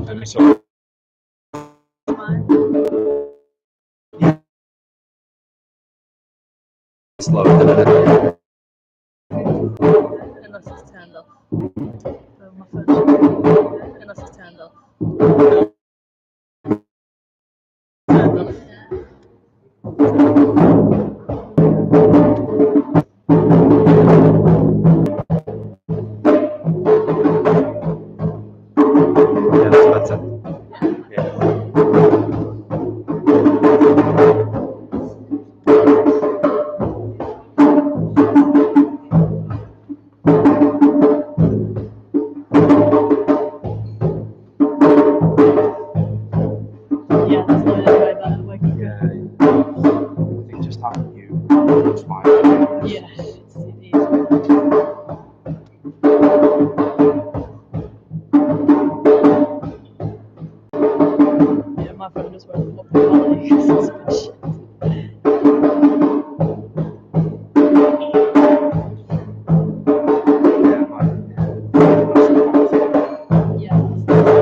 Let me sort. Slow. Unless it's turned off. So my phone should, unless it's turned off. Turned off. Yeah, that's better. Yeah. Yeah, that's not way better. Like, I think just having you looks fine. yeah, it's easy. Yeah, my phone just won't pop quality because it's good shit. Yeah, that's definitely.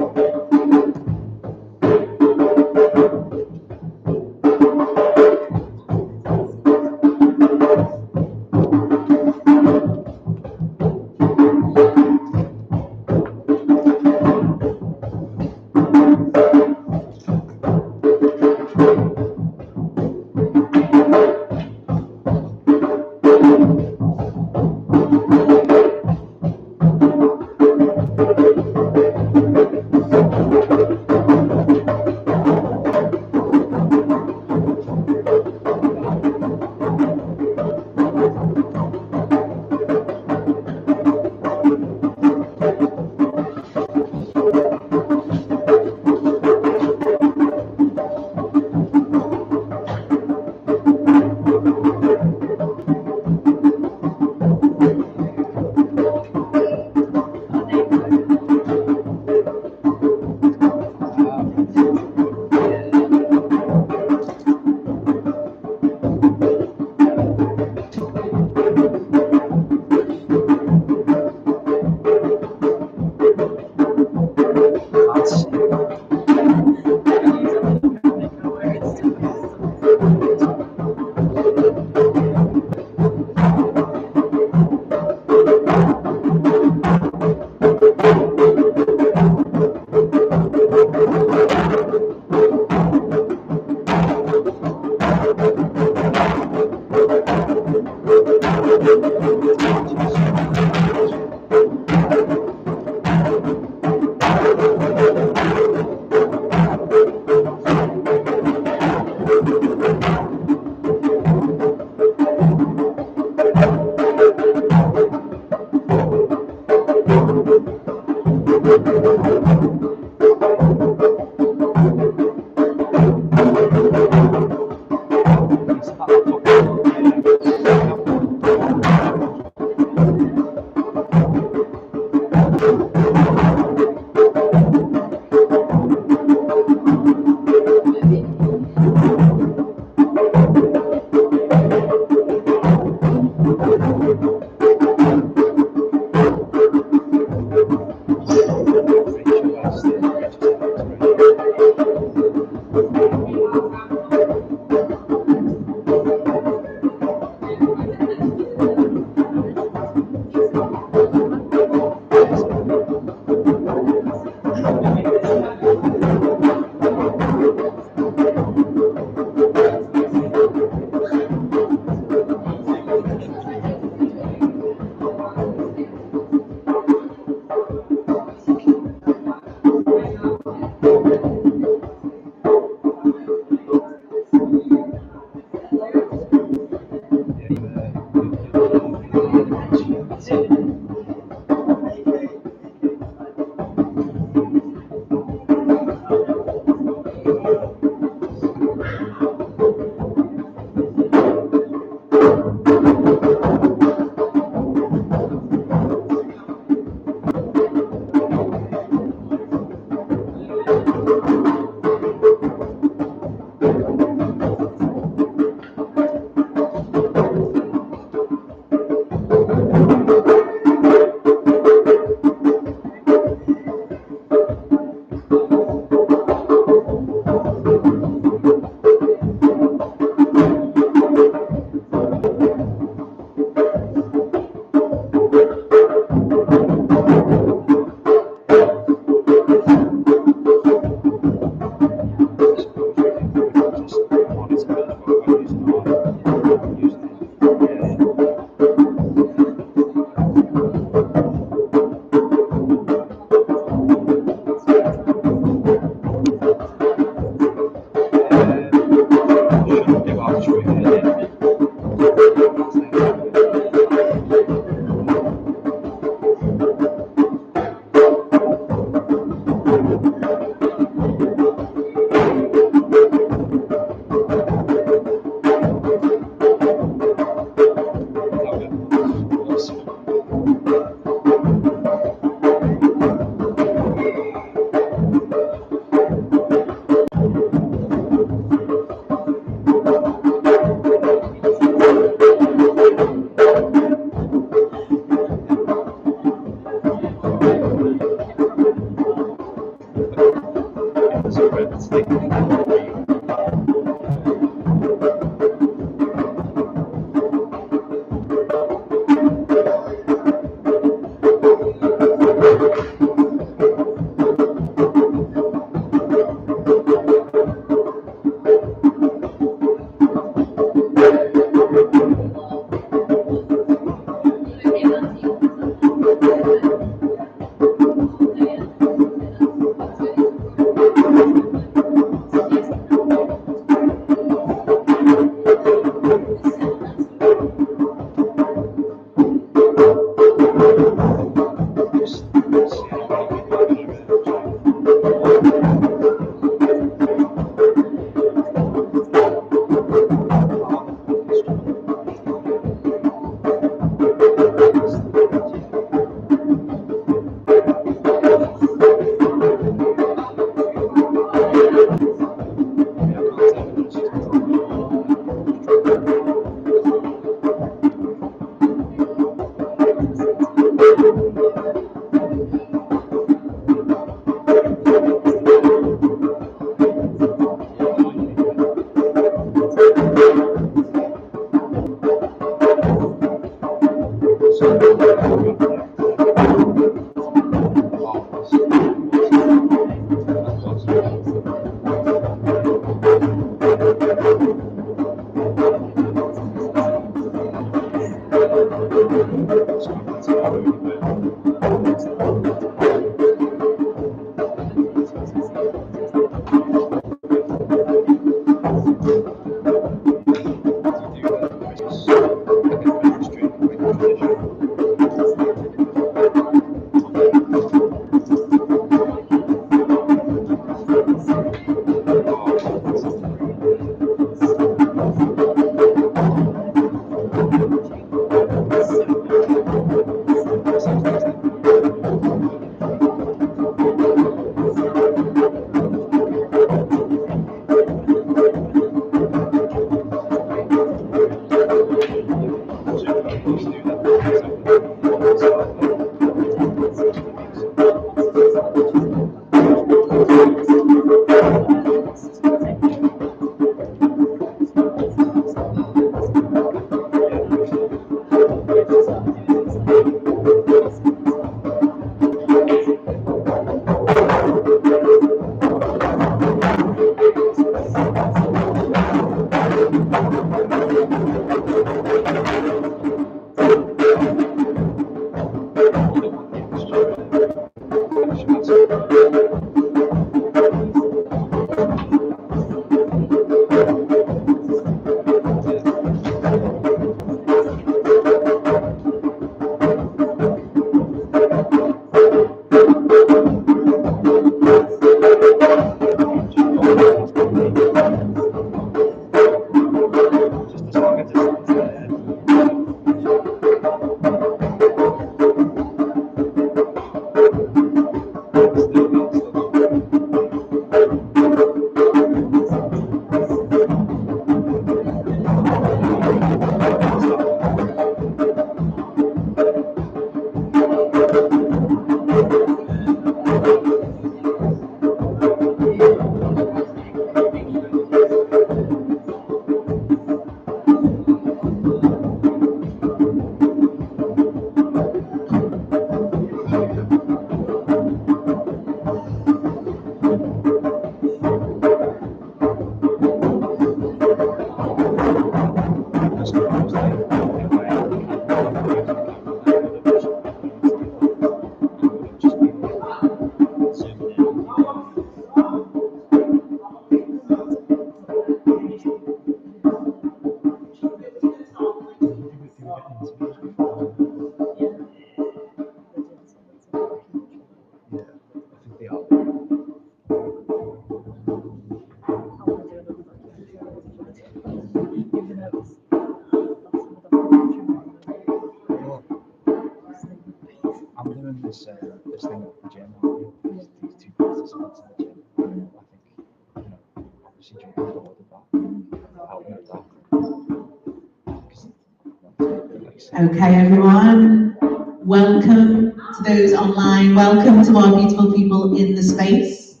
Okay, everyone, welcome to those online, welcome to our beautiful people in the space.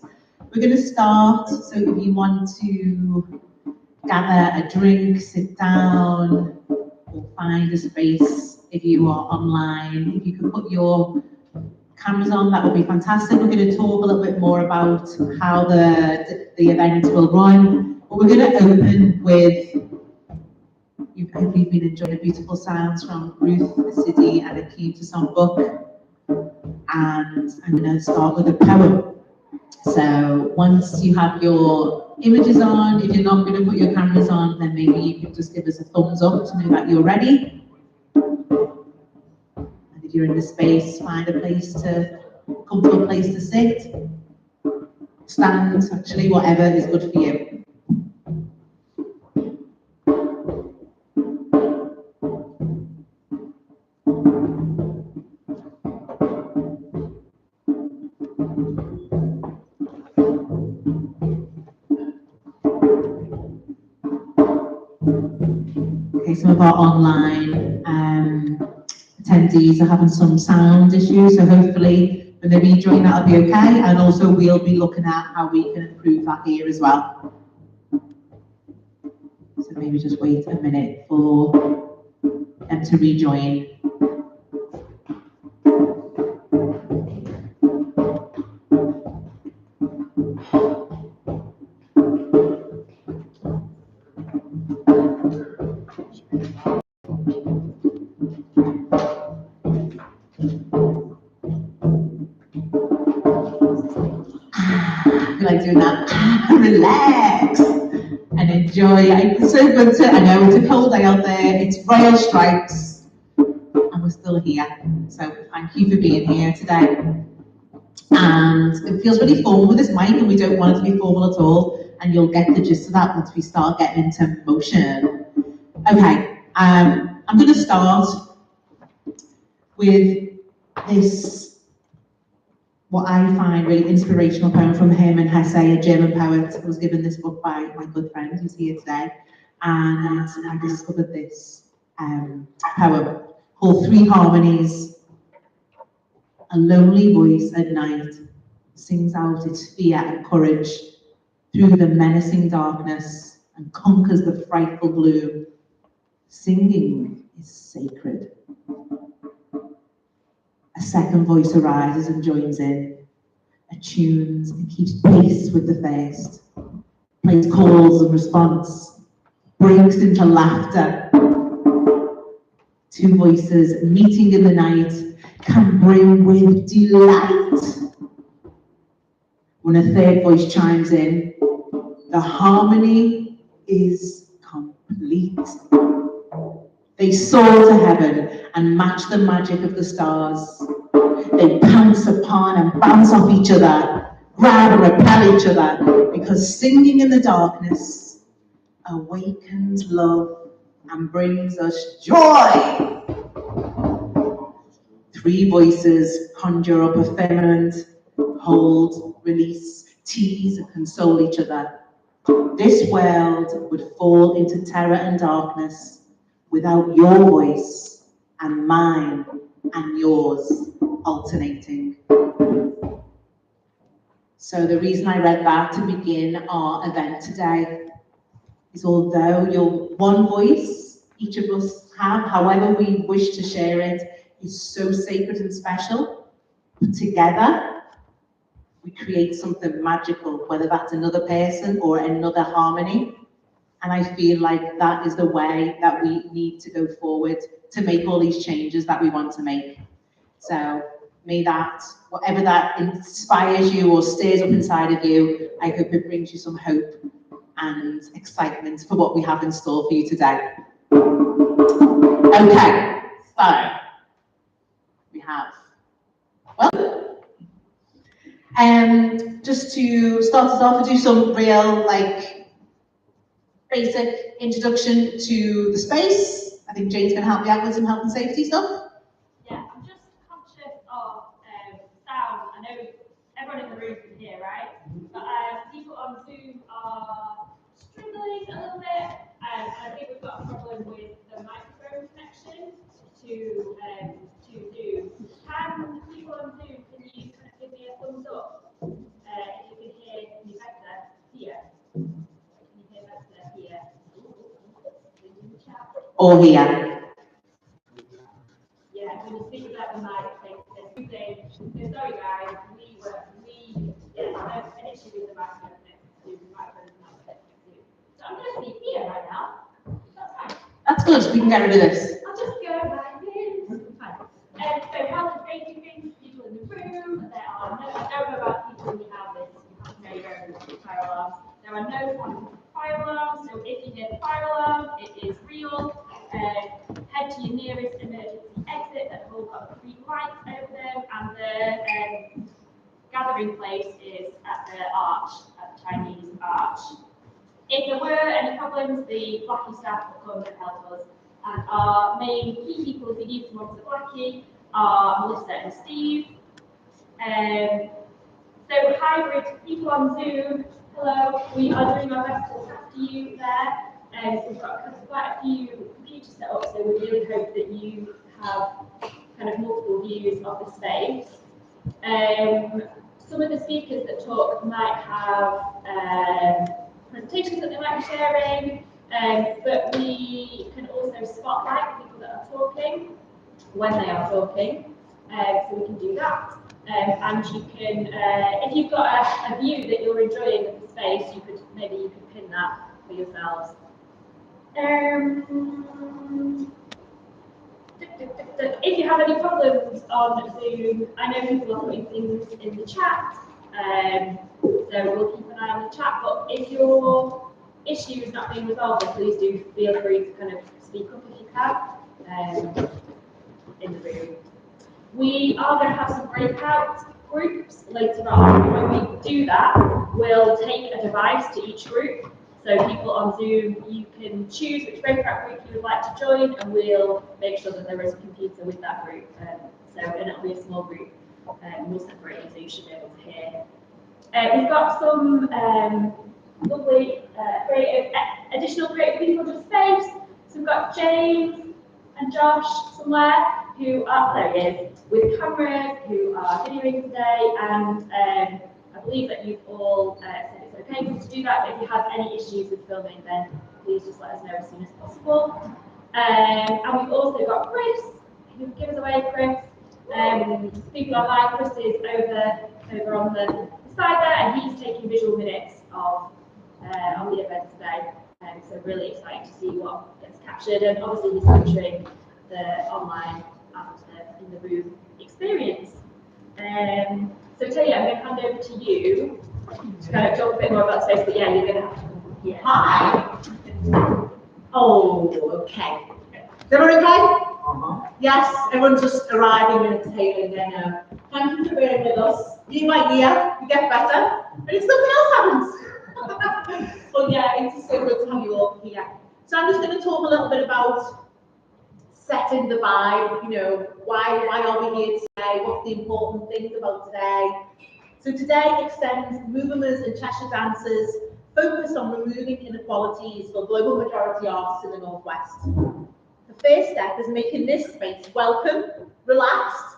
We're going to start, so if you want to gather a drink, sit down, or find a space if you are online, if you could put your cameras on, that would be fantastic. We're going to talk a little bit more about how the event will run, but we're going to open with, hopefully you've been enjoying the beautiful sounds from Ruth, City and a key to some book, and I'm going to start with a poem. So once you have your images on, if you're not going to put your cameras on, then maybe you can just give us a thumbs up to know that you're ready. And if you're in the space, find a place to, comfortable place to sit, stand, actually, whatever is good for you. Okay, some of our online attendees are having some sound issues, so hopefully when they rejoin that'll be okay, and also we'll be looking at how we can improve that here as well. So maybe just wait a minute for them to rejoin. I feel like doing that. Relax and enjoy. It's so good to, I know it's a cold day out there, it's rail strikes, and we're still here. So thank you for being here today. And it feels really formal with this mic, and we don't want it to be formal at all. And you'll get the gist of that once we start getting into motion. Okay, I'm going to start with this, what I find really inspirational poem from Movema and Cheshire, a German poet. I was given this book by my good friend who's here today, and I discovered this poem called Three Harmonies. A lonely voice at night sings out its fear and courage through the menacing darkness and conquers the frightful gloom. Singing is sacred. A second voice arises and joins in, attunes and keeps pace with the first, plays calls and response, breaks into laughter. Two voices meeting in the night can bring with delight. When a third voice chimes in, the harmony is complete. They soar to heaven and match the magic of the stars. They pounce upon and bounce off each other, grab and repel each other, because singing in the darkness awakens love and brings us joy. Three voices conjure up a firmament, hold, release, tease, and console each other. This world would fall into terror and darkness without your voice and mine and yours alternating. So the reason I read that to begin our event today is, although your one voice each of us have, however we wish to share it, is so sacred and special, but together we create something magical, whether that's another person or another harmony. And I feel like that is the way that we need to go forward to make all these changes that we want to make. So may that, whatever that inspires you or stirs up inside of you, I hope it brings you some hope and excitement for what we have in store for you today. Okay, so we have, well, just to start us off, we'll do some real, basic introduction to the space. I think Jane's going to help me out with some health and safety stuff. Yeah, I'm just conscious of sound. I know everyone in the room can hear, right? But people on Zoom are struggling a little bit, and I think we've got a problem with the microphone connection to Zoom. Can people on Zoom, can you kind of give me a thumbs up if you can hear me Or here? Yeah, when you speak about the mic, they say, sorry guys, there's an issue with the microphone next to the microphone not connected to. So I'm going to speak here right now. That's fine. That's good, we can get rid of this. I'll just go back in. Fine. So health and safety things, people in the room, there are no, I don't know about people in the houses, you have to know your own fire alarms. There are no quantum fire alarms, so if you hear the fire alarm, it is real. Head to your nearest emergency exit that will got green lights over them, and the gathering place is at the arch, at the Chinese arch. If there were any problems, the Blackie staff will come and help us. And our main key people, if you need someone for the Blackie, are Melissa and Steve. So hybrid people on Zoom, hello, we are doing our best to look after you there. We've got quite a few computers set up, so we really hope that you have kind of multiple views of the space. Some of the speakers that talk might have presentations that they might be sharing, but we can also spotlight the people that are talking when they are talking, so we can do that. And you can, if you've got a view that you're enjoying of the space, you could pin that for yourselves. If you have any problems on Zoom, I know people are putting things in the chat, so we'll keep an eye on the chat, but if your issue is not being resolved, then please do feel free to kind of speak up if you can in the room. We are going to have some breakout groups later on. When we do that, we'll take a device to each group. So people on Zoom, you can choose which breakout group you would like to join, and we'll make sure that there is a computer with that group. And it'll be a small group. We'll separate you so you should be able to hear. We've got some lovely additional creative people in the space. So we've got James and Josh somewhere who are, there he is, with cameras, who are videoing today, and I believe that you've all said it's okay to do that, but if you have any issues with filming, then please just let us know as soon as possible. And we've also got Chris, who give us away, Chris. People online, Chris is over on the side there, and he's taking visual minutes of the event today. So really exciting to see what gets captured, and obviously he's capturing the online and in the room experience. So Taylor, I'm going to hand over to you to kind of talk a bit more about space, but yeah, you're going to have to come here. Hi. Oh, okay. Is everyone okay? Yes, everyone's just arriving and exhaling their now. Thank you for being with us. You might hear, you get better, but if something else happens. But yeah, it's so good to have you all here. So I'm just going to talk a little bit about setting the vibe, you know, why are we here today, what's the important things about today. So today extends Movema and Cheshire dancers focus on removing inequalities for global majority artists in the Northwest. The first step is making this space welcome, relaxed,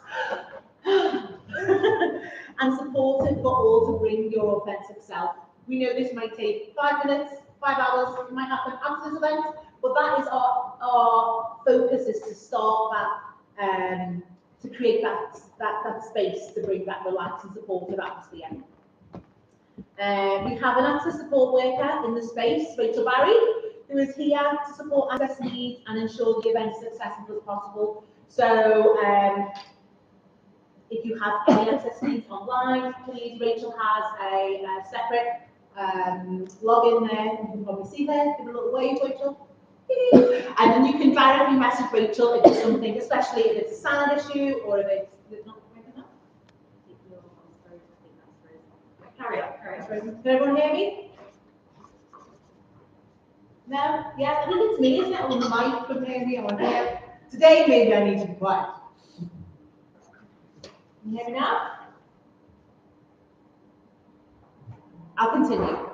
and supportive for all to bring your authentic self. We know this might take 5 minutes, 5 hours, it might happen after this event, but that is our focus, is to start that, to create that space to bring that relaxed and supportive atmosphere. We have an access support worker in the space, Rachel Barry, who is here to support access needs and ensure the event is as accessible as possible. So if you have any access needs online, please, Rachel has a separate login there. You can probably see there, give a little wave, Rachel. And then you can directly message Rachel if it's something, especially if it's a sound issue or if it's not working out. Carry on. Can everyone hear me? No? Yeah, I think it's me, isn't it? On the mic, couldn't hear me on here. Today, maybe I need to be quiet. Can you hear me now? I'll continue.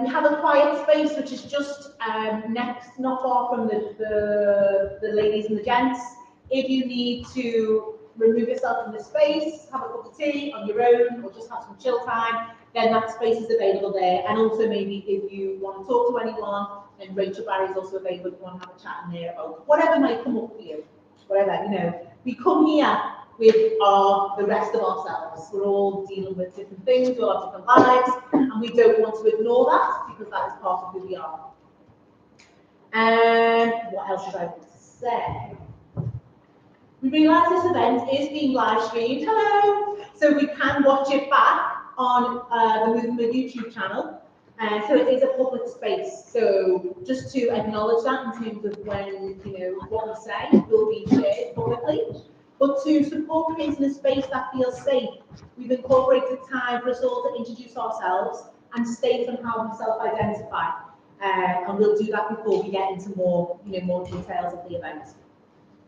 We have a quiet space which is just next, not far from the ladies and the gents. If you need to remove yourself from the space, have a cup of tea on your own, or just have some chill time, then that space is available there. And also maybe if you want to talk to anyone, then Rachel Barry is also available if you want to have a chat in there about whatever might come up for you. Whatever, you know. We come here with the rest of ourselves. We're all dealing with different things, we all have different lives, and we don't want to ignore that because that is part of who we are. And what else did I want to say? We realise this event is being live streamed. Hello! So we can watch it back on the Movement YouTube channel. So it is a public space. So just to acknowledge that in terms of when, you know, what we say will be shared publicly. But to support creating a space that feels safe, we've incorporated time for us all to introduce ourselves and state on how we self-identify. And we'll do that before we get into more, you know, more details of the event.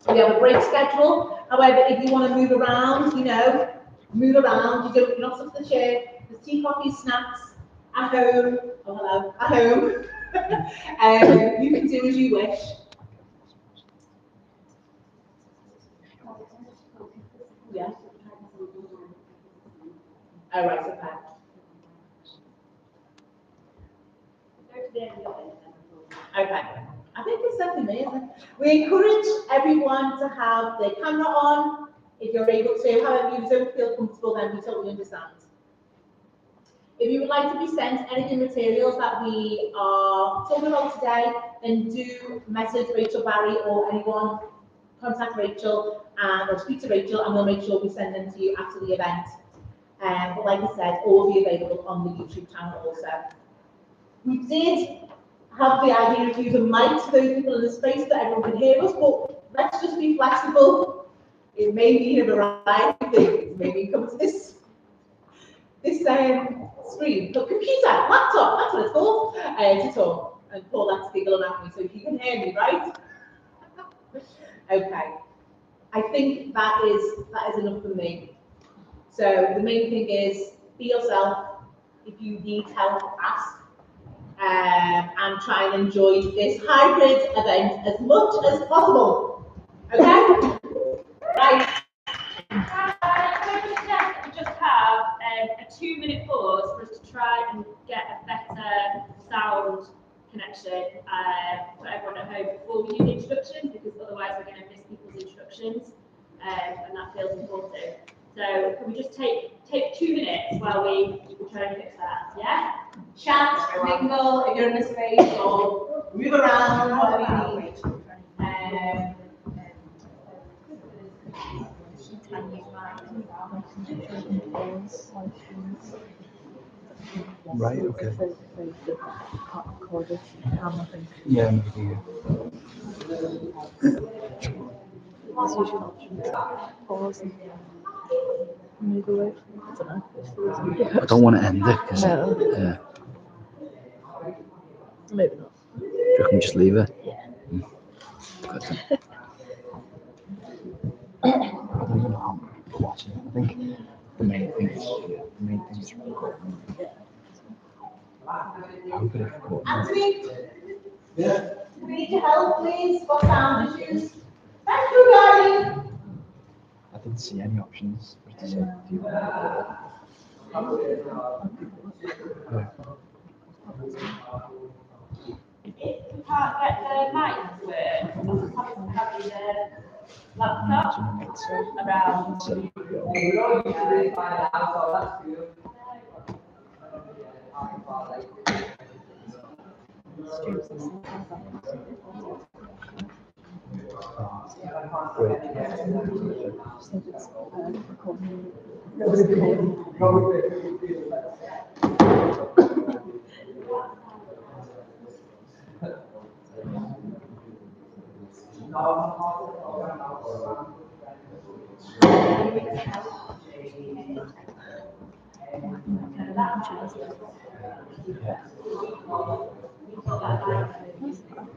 We have a break schedule. However, if you want to move around, you know, move around. You're not stuck to the chair. There's tea, coffee, snacks at home. Oh, hello, at home. You can do as you wish. Yeah. Oh, right, okay. Okay. I think it's something amazing. We encourage everyone to have their camera on if you're able to. However, if you don't feel comfortable, then we totally understand. If you would like to be sent any of the materials that we are talking about today, then do message Rachel Barry or anyone. Contact Rachel or speak to Rachel, and we'll make sure we send them to you after the event. But like I said, all will be available on the YouTube channel also. We did have the idea of using mics for those people in the space that everyone can hear us, but let's just be flexible. It may be a variety of things. Maybe come to this screen, the computer, laptop, that's what it's called, to talk and pull that giggle at me so you can hear me, right? Okay. I think that is enough for me. So the main thing is be yourself. If you need help, ask. And try and enjoy this hybrid event as much as possible. Okay? Right. We just have a 2-minute pause for us to try and get a better sound connection for everyone at home before we do the introductions, because otherwise we're going to miss people's introductions, and that feels important. So can we just take 2 minutes while we try and fix that? Yeah? Chat, mingle if you're in the space, or move around, whatever you need. Right, okay. Yeah, maybe. It's usually an option to pause and move away. I don't know. I don't want to end it because No. Maybe not. do you reckon just leave it? Yeah. Good. I don't even know how I'm watching it. I think the main thing is recording. I hope it is recording. Anthony? Yeah. Do we need your help, please? Got sound issues? Thank you, darling. I didn't see any options. What to say? Do you If we can't get the mic to work, we'll just have the laptop around.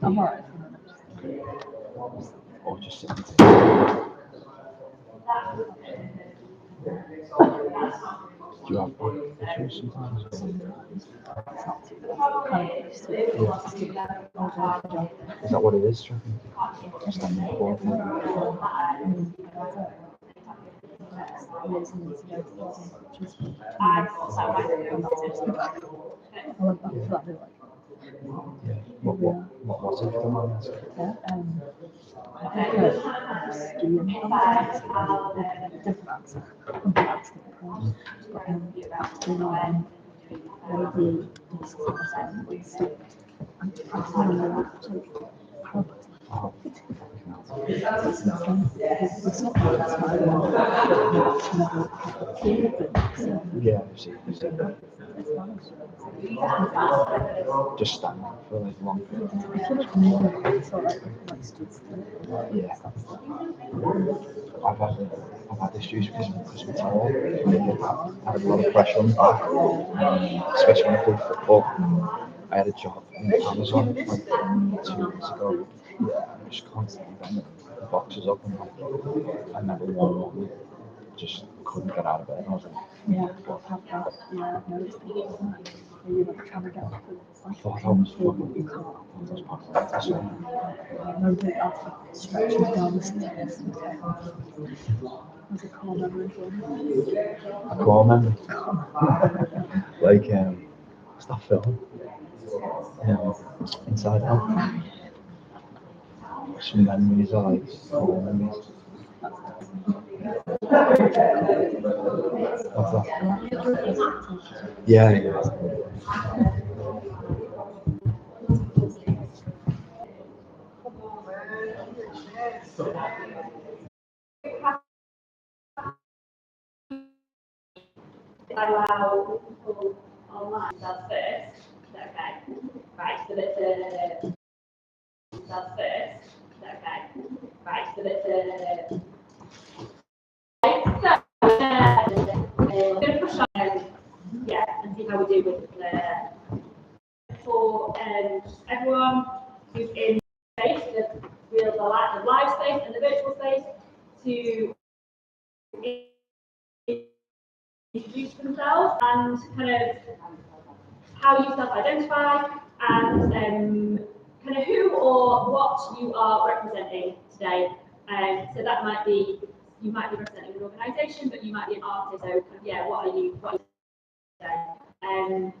I'm alright. or just sit? Do you have issues sometimes? Is that what it is? Just on the board. amazing incidences, just I thought that might be I went back for that bit, like, Yeah. What was it? Don't mind asking. yeah, I think skiing, different answer, but one of the discs that was slipped, and I don't know, like, Oh. it's not Yeah, I've seen that. Just stand for like long periods. I feel like maybe it's all like stood still. Yeah. I've had issues because we're tall. I had a lot of pressure on the back, especially when I played football. I had a job in Amazon like 2 weeks ago. Yeah, I was constantly bending the boxes up and like I never won one. Just couldn't get out of bed. I was like, Yeah, I've had that. Yeah, I've noticed it. You're like trying to get up to I thought I was fucking you can't. those pockets. So, No day after stretching down the stairs. There's a core memory for me. a core memory. Like, what's that film? Inside Out. Some memories are like core memories. What's that? Yeah, yeah. Allow people online. That's first. Okay. Right. So that's first. Okay. Right. So that's so we're going to push on. Yeah, and see how we do with for everyone who's in space, the live space and the virtual space, to introduce themselves and kind of how you self-identify and kind of who or what you are representing today. So that might be, you might be representing an organisation, but you might be an artist. So yeah, what are you today? And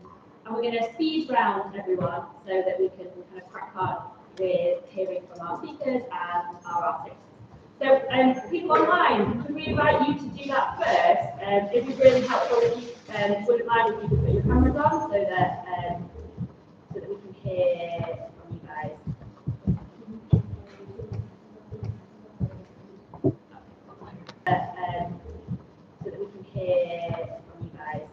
we're going to speed round everyone so that we can kind of crack on with hearing from our speakers and our artists. So people online, could we invite you to do that first? It'd be really helpful if you wouldn't mind if you could put your cameras on so that we can hear from you guys. So that we can hear from you guys.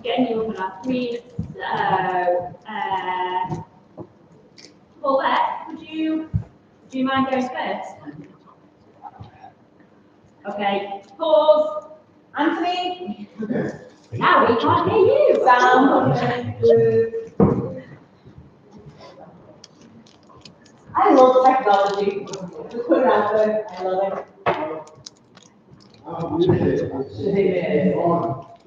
Getting you up on our screen. So, Paulette, do you mind going first? Okay, pause. Anthony? Now we can't hear you. Sam? I love technology. Just put it out there. I love it.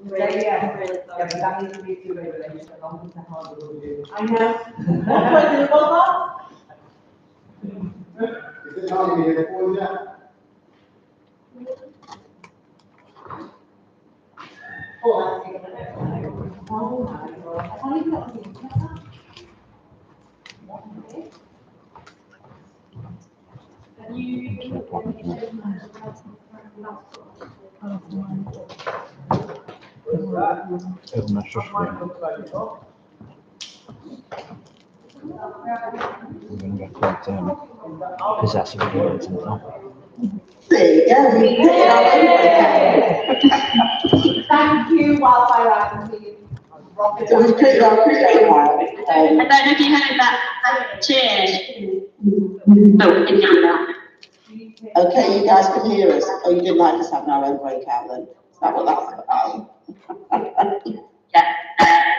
Really, yeah, really sorry. Yeah, but that needs to be a two-way relationship. I don't think technology will do. I know. What do I do about that? Is it not going to be recorded yet? Oh, that's it. Oh, my God. I can't even got the internet. Okay. Have you I'm not sure. We're going to get quite possessive of the internet now. There you go. Thank you, Wildfire Rising. So we've put it on I don't know if you heard that cheer. Oh, in camera. Okay, you guys can hear us. Oh, you didn't like us having our own breakout then? Is that what that's about? Yeah.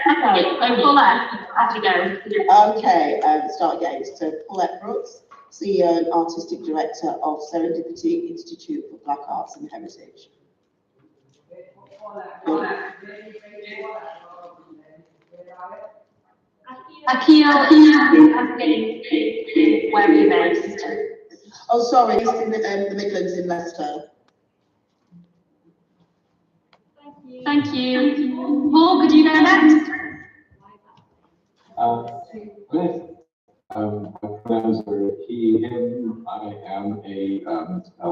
Okay, so Paulette, have to go. Okay, start again. So Paulette Brooks, CEO and Artistic Director of Serendipity Institute for Black Arts and Heritage. Akio is asking where are you based? Oh, sorry, based in the Midlands in Leicester. Thank you. Thank you. Paul, could you go next? My pronouns are he, him. I am a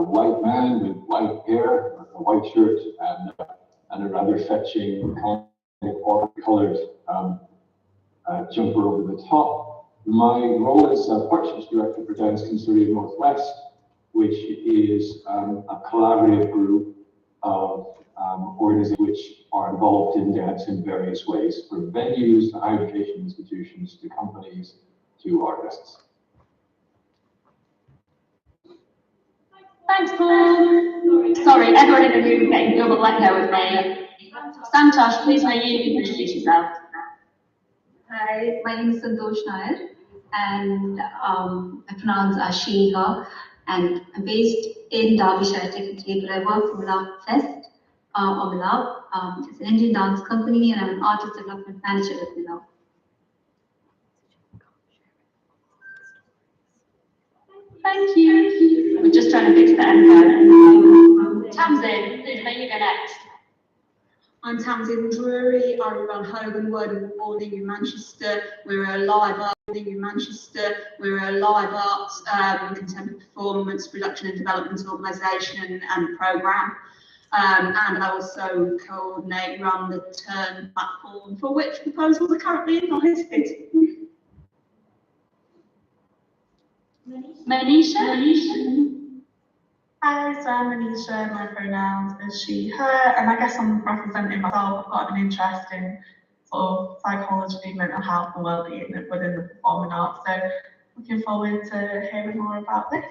white man with white hair, a white shirt, and a rather fetching kind of coloured jumper over the top. My role is Partnerships Director for Downston Surrey North West, which is a collaborative group of organizations which are involved in dance in various ways, from venues to higher education institutions to companies to artists. Thanks, Paul. Sorry, everyone in the room getting double echo with me. Santosh, please may you introduce yourself. Hi, my name is Santosh Nair, and my pronouns are she, her, and I'm based in Derbyshire technically, but I work for Milan Fest, or Milan. It's an Indian dance company, and I'm an artist development manager at Milan. Thank you. We're just trying to fix the echo. Tamsin, please may you go next. I'm Tamsin Drury. I run Hogan Word of Warning in Manchester. We're a live art in Manchester. We're a live arts contemporary performance production and development organisation and programme. And I also coordinate, run the Turn platform, for which proposals are currently invited. Manisha? Hi, so I'm Manisha, my pronouns are she, her, and I guess I'm representing myself. I've got an interest in sort of psychology, mental health and well-being within the performing arts, so looking forward to hearing more about this.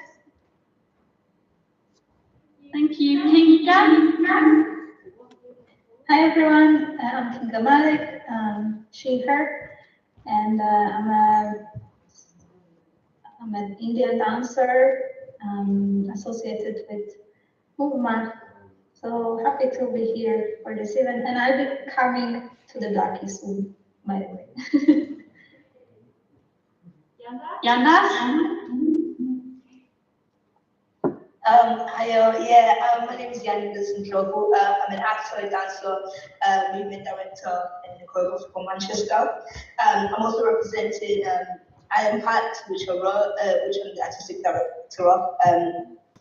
Thank you. Kinga? Hi everyone, I'm Kinga Malik, she, her, and I'm an Indian dancer associated with Movema. So happy to be here for this event, and I'll be coming to the Blackie soon, by the way. Yandas? Hi, my name is Yandas Ndrogu. I'm an actor, a dancer, movement director in the choreographer from Manchester. I'm also representing I Am Pat, which I'm the artistic director of,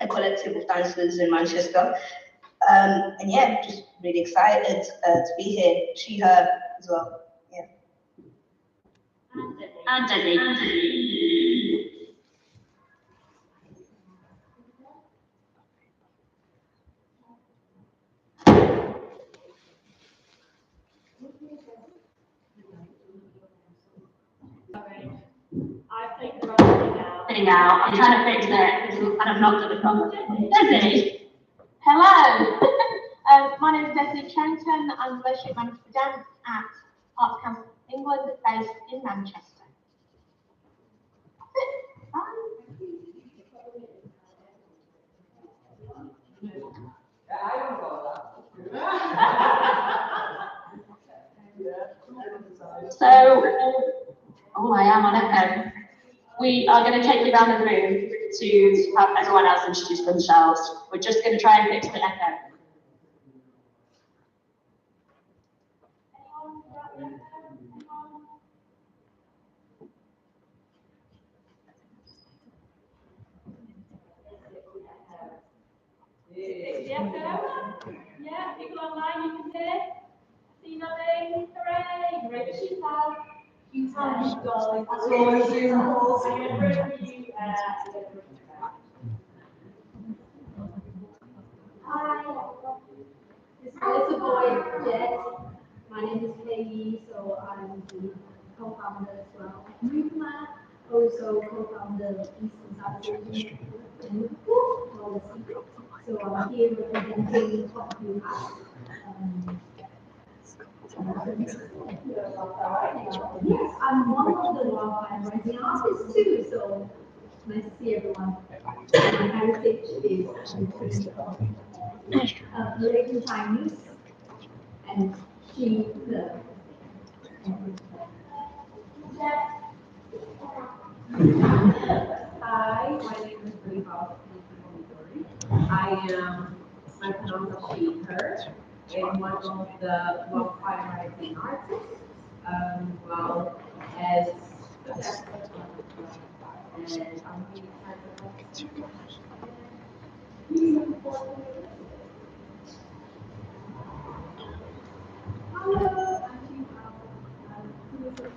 a collective of dancers in Manchester. And yeah, just really excited to be here. She, her as well. Yeah. And Debbie. I've taken the wrong thing out. I'm trying to fix it, and I've not done it properly. Debbie? Hello, my name is Leslie Trenton. I'm the Associate Manager for Dance at Arts Council of England, based in Manchester. So, I am on echo. We are going to take you around the room to have everyone else introduce themselves. We're just going to try and fix the echo. Yeah, people online, you can hear. See nothing. Hooray! Great yourself. You tell me, darling. That's all Zoom calls. I'm going to bring you. Hi, this is a boy, Jet. My name is Peggy, so I'm the co-founder as well. Movema, also co-founder of Eastern South and policy. So I'm here representing Top View Arts. Yes, I'm one of the Wildfire Rising artists too, so nice to see everyone. My heritage is Malaysian Chinese and she, her. Hi, my name is Rita. I am, my pronouns are she, her, and one of the Wildfire Rising artists, well, as and I'm really excited about really looking forward to it. Hello, I'm Chiha. I'm two sisters.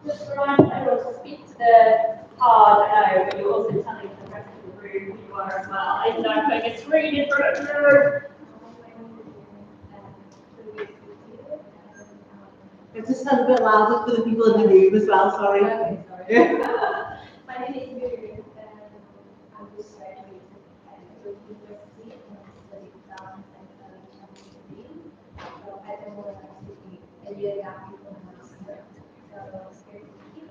Just remind everyone to speak to the card, I know, but you're also telling the rest of the room who you are as well. I know I'm putting a screen in front of you. It's just a bit louder for the people in the room as well, sorry. Okay, sorry. My name is Miriam, and I'm just graduated at the university and studied dance and Chinese. So I don't know how to be a year young people in my sister. So it's great to be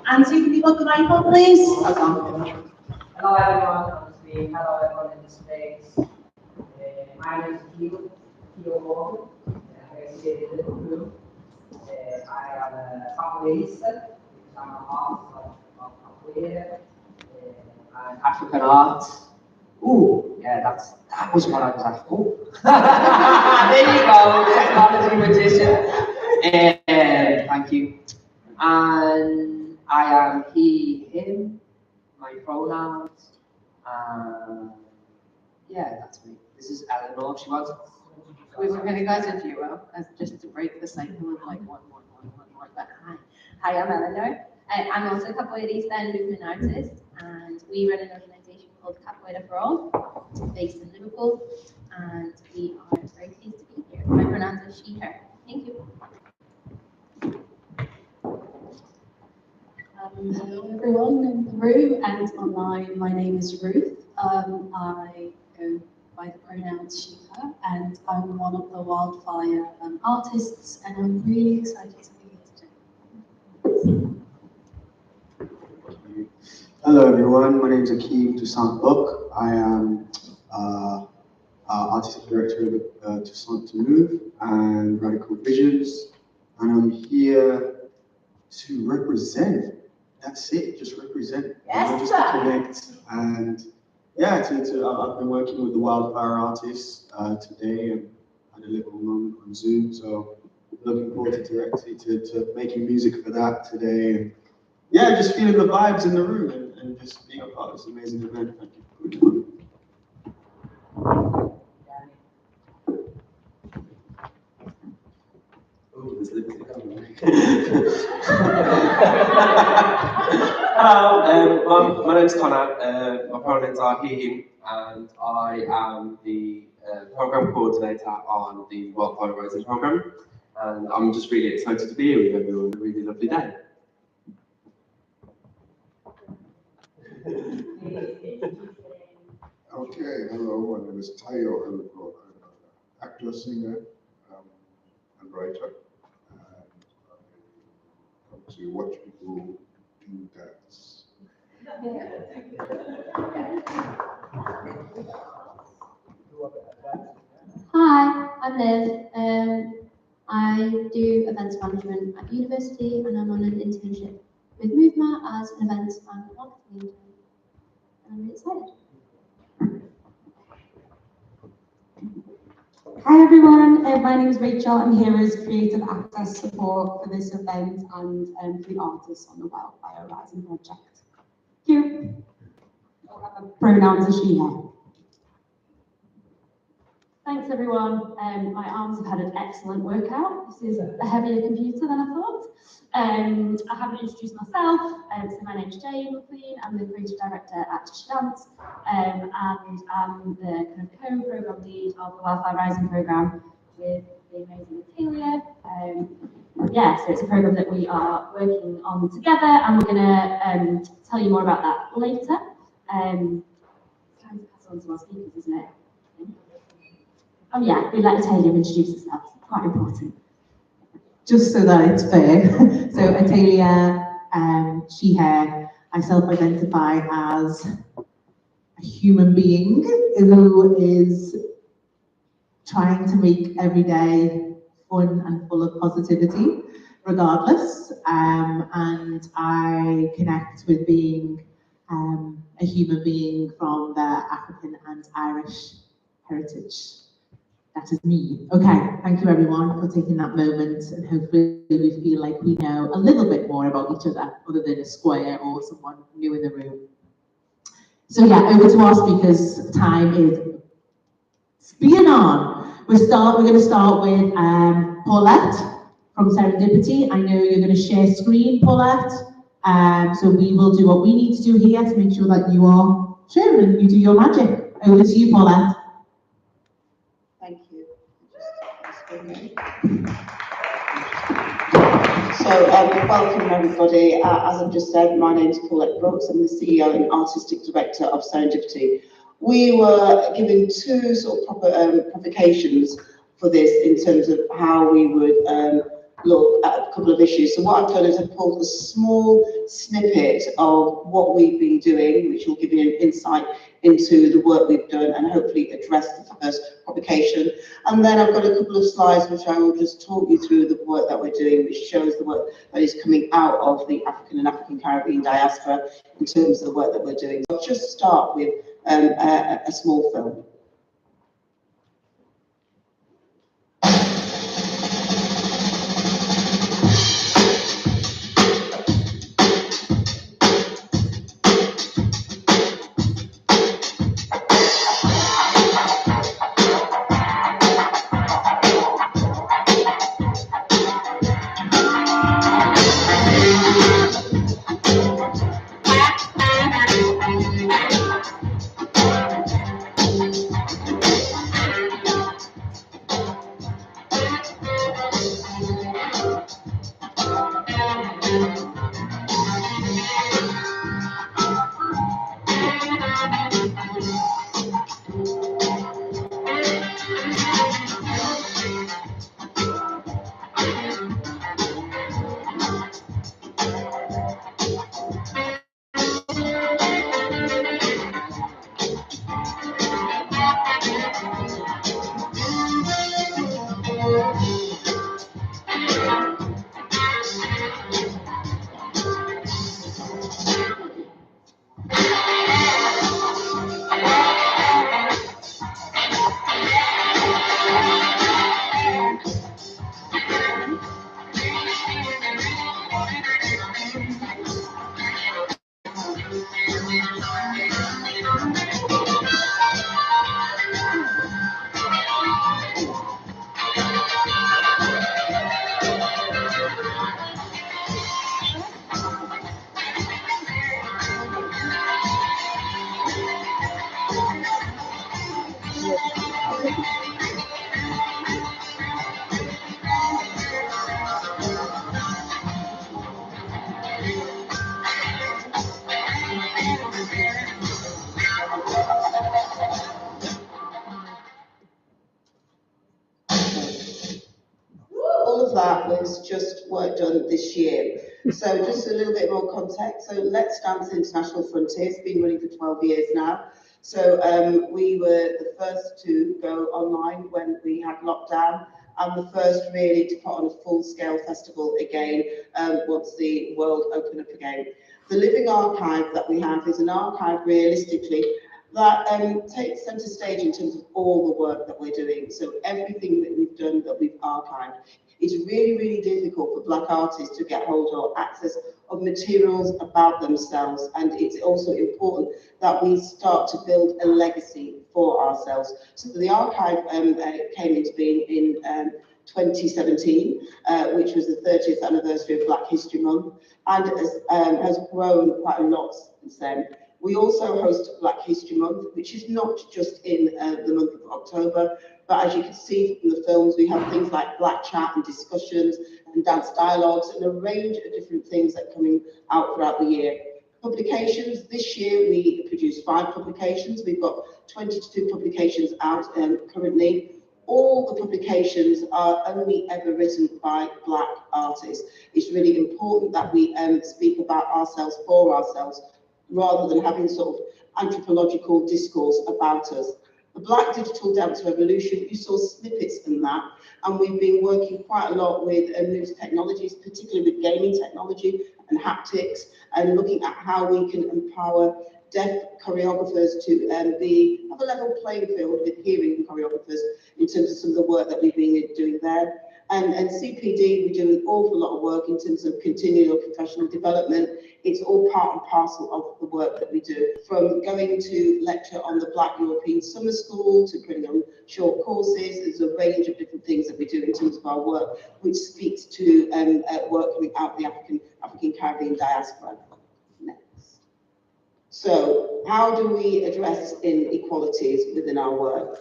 Angie, can you got the microphone, please? Hello everyone, honestly, hello everyone in the space. My name is Kyo Wong, based in Liverpool. I am a capoeirista, which I'm an artist of capoeira and African art. Ooh, yeah, that was what I was after. Ooh. There you go, technology magician. Thank you. And I am he, him, my pronouns. Yeah, that's me. This is Eleanor. She wants. We were going to go as a duo, just to break the cycle of like one. But hi, I'm Eleanor. I'm also a capoeirista and movement artist, and we run an organization called Capoeira for All, based in Liverpool, and we are very pleased to be here. My pronouns are she, her. Thank you. Hello everyone in the room and online. My name is Ruth. I go by the pronouns she, her, and I'm one of the Wildfire artists, and I'm really excited to be here today. Hello everyone, my name is Akeem Toussaint Book. I am artistic director of Toussaint to Move and Radical Visions, and I'm here to represent. That's it, just represent. Yes, just to connect, and yeah, I've been working with the Wildfire artists today and had a little moment on Zoom, so looking forward to making music for that today. And yeah, just feeling the vibes in the room and just being a part of this amazing event. Thank you for coming on. Oh, there's lipstick on. Hello, my name's Connor. My pronouns are he, him, and I am the program coordinator on the Wildfire Rising program. And I'm just really excited to be here with everyone. A really lovely day. Okay, hello, my name is Tayo Eluko. I'm an actor, singer, and writer. And I come to watch people do dance. Hi, I'm Liv. I do events management at university, and I'm on an internship with Movema as an events and marketing intern. And I'm really excited. Hi everyone, my name is Rachel. I'm here as creative access support for this event and the artists on the Wildfire Rising project. Thank you. Pronouns are she, her. Thanks everyone. My arms have had an excellent workout. This is a heavier computer than I thought. I haven't introduced myself, so my name's Jane McLean. I'm the creative director at Cheshire Dance, and I'm the kind of co-program lead of the Wildfire Rising program with the amazing Natalia. Yeah, so it's a program that we are working on together, and we're going to tell you more about that later. Time to pass on to our speakers, isn't it? Oh yeah, we let Natalia introduce herself. Quite important. Just so that it's fair. So Natalia, she, her, I self-identify as a human being who is trying to make every day fun and full of positivity, regardless. And I connect with being a human being from the African and Irish heritage. That is me. Okay, thank you everyone for taking that moment, and hopefully we feel like we know a little bit more about each other than a square or someone new in the room. So yeah, over to our speakers. Time is speeding on. We're going to start with Paulette from Serendipity. I know you're going to share screen, Paulette. So we will do what we need to do here to make sure that you are sharing and you do your magic. Over to you, Paulette. Thank you. So welcome everybody. As I've just said, my name is Paulette Brooks. I'm the CEO and Artistic Director of Serendipity. We were given two sort of provocations for this in terms of how we would look at a couple of issues. So what I've done is I've pulled a small snippet of what we've been doing, which will give you an insight into the work we've done and hopefully address the first provocation. And then I've got a couple of slides which I will just talk you through the work that we're doing, which shows the work that is coming out of the African and African Caribbean diaspora in terms of the work that we're doing. So I'll just start with a small film. All of that was just work done this year. So just a little bit more context. So Let's Dance International Frontiers has been running for 12 years now. So we were the first to go online when we had lockdown, and the first really to put on a full-scale festival again once the world opened up again. The living archive that we have is an archive realistically that takes centre stage in terms of all the work that we're doing. So everything that we've done, that we've archived. It's really, really difficult for Black artists to get hold or access of materials about themselves. And it's also important that we start to build a legacy for ourselves. So the archive came into being in 2017, which was the 30th anniversary of Black History Month, and has grown quite a lot since then. We also host Black History Month, which is not just in the month of October, but as you can see from the films, we have things like Black Chat and discussions and dance dialogues and a range of different things that are coming out throughout the year. Publications, this year we produced 5 publications. We've got 22 publications out currently. All the publications are only ever written by Black artists. It's really important that we speak about ourselves for ourselves, rather than having sort of anthropological discourse about us. The Black Digital Dance Revolution, you saw snippets in that, and we've been working quite a lot with new technologies, particularly with gaming technology and haptics, and looking at how we can empower deaf choreographers to have a level playing field with hearing choreographers in terms of some of the work that we've been doing there. And CPD, we do an awful lot of work in terms of continual professional development. It's all part and parcel of the work that we do, from going to lecture on the Black European Summer School to putting on short courses. There's a range of different things that we do in terms of our work, which speaks to work coming out of the African Caribbean diaspora. Next. So how do we address inequalities within our work?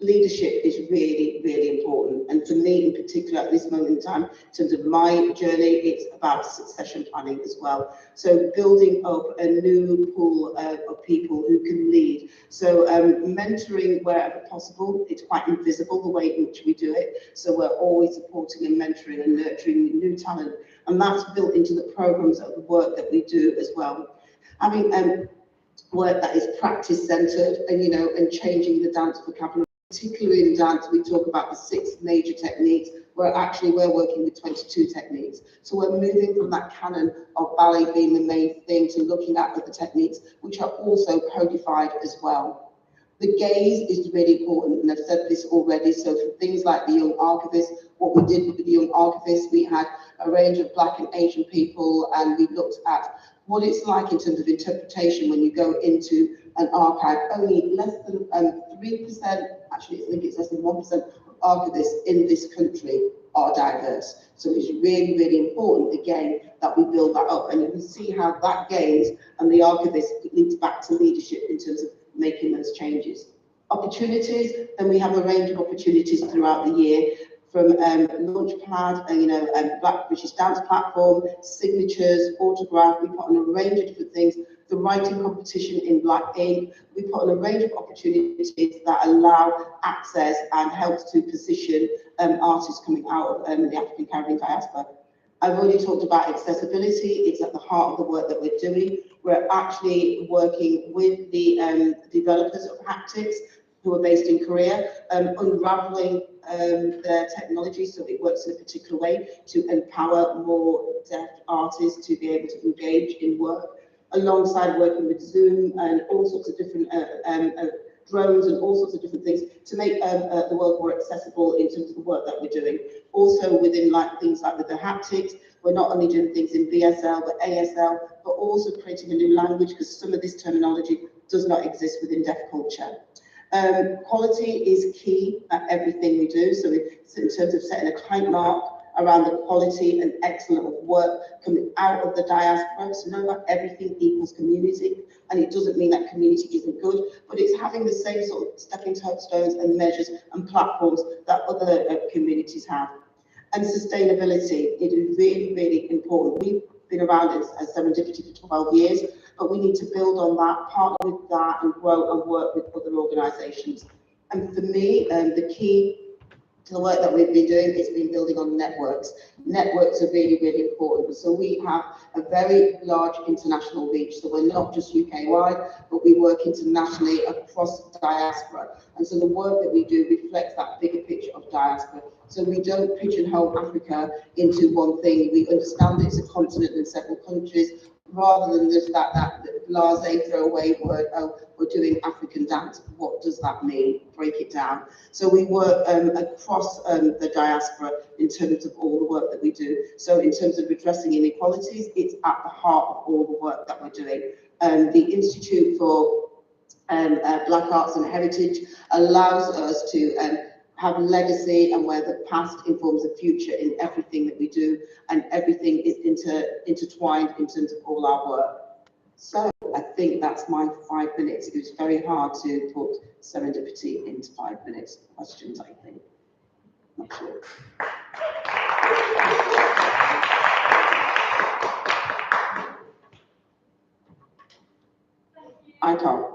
Leadership is really, really important. And for me in particular, at this moment in time, in terms of my journey, it's about succession planning as well. So building up a new pool of people who can lead. So mentoring wherever possible. It's quite invisible the way in which we do it. So we're always supporting and mentoring and nurturing new talent. And that's built into the programs of the work that we do as well. Having work that is practice-centered and, and changing the dance vocabulary. Particularly in dance, we talk about the 6 major techniques, where actually we're working with 22 techniques. So we're moving from that canon of ballet being the main thing to looking at other techniques, which are also codified as well. The gaze is really important, and I've said this already. So for things like the Young Archivist, what we did with the Young Archivist, we had a range of Black and Asian people, and we looked at what it's like in terms of interpretation when you go into an archive. Only less than 3%, actually I think it's less than 1% of archivists in this country are diverse. So it's really, really important, again, that we build that up. And you can see how that gains and the archivist leads back to leadership in terms of making those changes. Opportunities, then we have a range of opportunities throughout the year, from Launchpad, Black British Dance Platform, signatures, autograph. We put on a range of different things. The writing competition in Black Ink. We put on a range of opportunities that allow access and help to position artists coming out of the African Caribbean diaspora. I've already talked about accessibility. It's at the heart of the work that we're doing. We're actually working with the developers of haptics who are based in Korea, unraveling their technology so it works in a particular way to empower more deaf artists to be able to engage in work, alongside working with Zoom and all sorts of different drones and all sorts of different things to make the world more accessible in terms of the work that we're doing. Also within things like with the haptics, we're not only doing things in BSL but ASL, but also creating a new language, because some of this terminology does not exist within deaf culture. Quality is key at everything we do. So in terms of setting a client mark around the quality and excellence of work coming out of the diaspora. So know that everything equals community, and it doesn't mean that community isn't good, but it's having the same sort of stepping stones and measures and platforms that other communities have. And sustainability, it is really, really important. We've been around as Serendipity for 12 years, but we need to build on that, partner with that, and grow and work with other organisations. And for me, the key to the work that we've been doing is been building on networks. Networks are really, really important. So we have a very large international reach. So we're not just UK-wide, but we work internationally across diaspora. And so the work that we do reflects that bigger picture of diaspora. So we don't pigeonhole Africa into one thing. We understand it's a continent in several countries. rather than just that blasé throwaway word, oh, we're doing African dance, what does that mean? Break it down. So we work across the diaspora in terms of all the work that we do. So in terms of addressing inequalities, it's at the heart of all the work that we're doing. The Institute for Black Arts and Heritage allows us to have legacy, and where the past informs the future in everything that we do, and everything is intertwined in terms of all our work. So I think that's my 5 minutes. It was very hard to put serendipity into 5 minutes. Questions, I think. Not sure. I can't.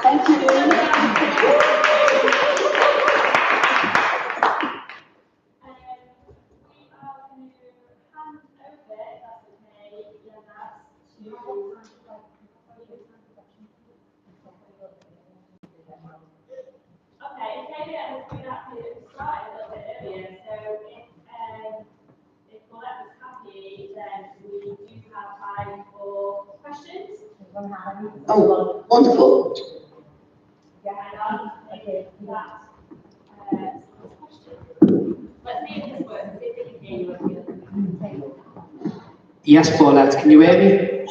Thank you. Okay, maybe I was going to start a little bit earlier. So if Colette was happy, then we do have time for questions. Oh, wonderful. Yeah, okay. Let's see if this works. See if we can hear you. Yes, Paulette, can you hear me?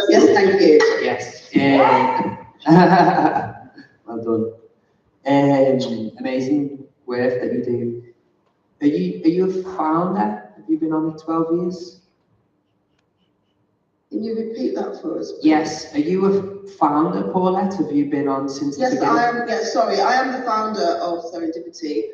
Yes, thank you. Yes. Well done. Amazing work that you do. Are you a founder? Have you been on it 12 years? Can you repeat that for us, please? Yes. Are you a founder, Paulette? Have you been on since the beginning? Yes, I am. Yeah, sorry, I am the founder of Serendipity.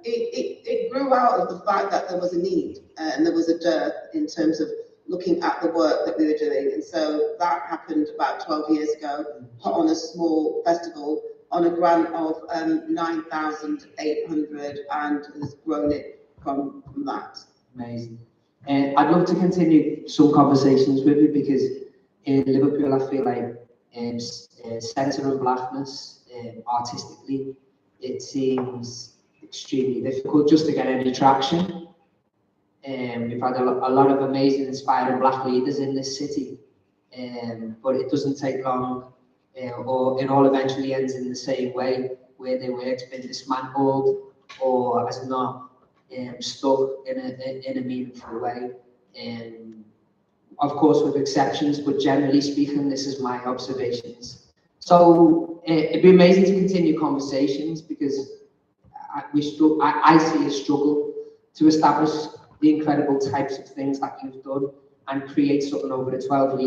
It grew out of the fact that there was a need and there was a dearth in terms of looking at the work that we were doing. And so that happened about 12 years ago, put on a small festival on a grant of 9,800, and has grown it from that. Amazing. I'd love to continue some conversations with you, because in Liverpool I feel like centering blackness artistically, it seems extremely difficult just to get any traction. We've had a lot of amazing, inspiring black leaders in this city, but it doesn't take long, or it all eventually ends in the same way, where their work's been dismantled or has not stuck in a meaningful way. Of course, with exceptions, but generally speaking, this is my observations. So it'd be amazing to continue conversations, because I see a struggle to establish the incredible types of things that you've done and create something over the 12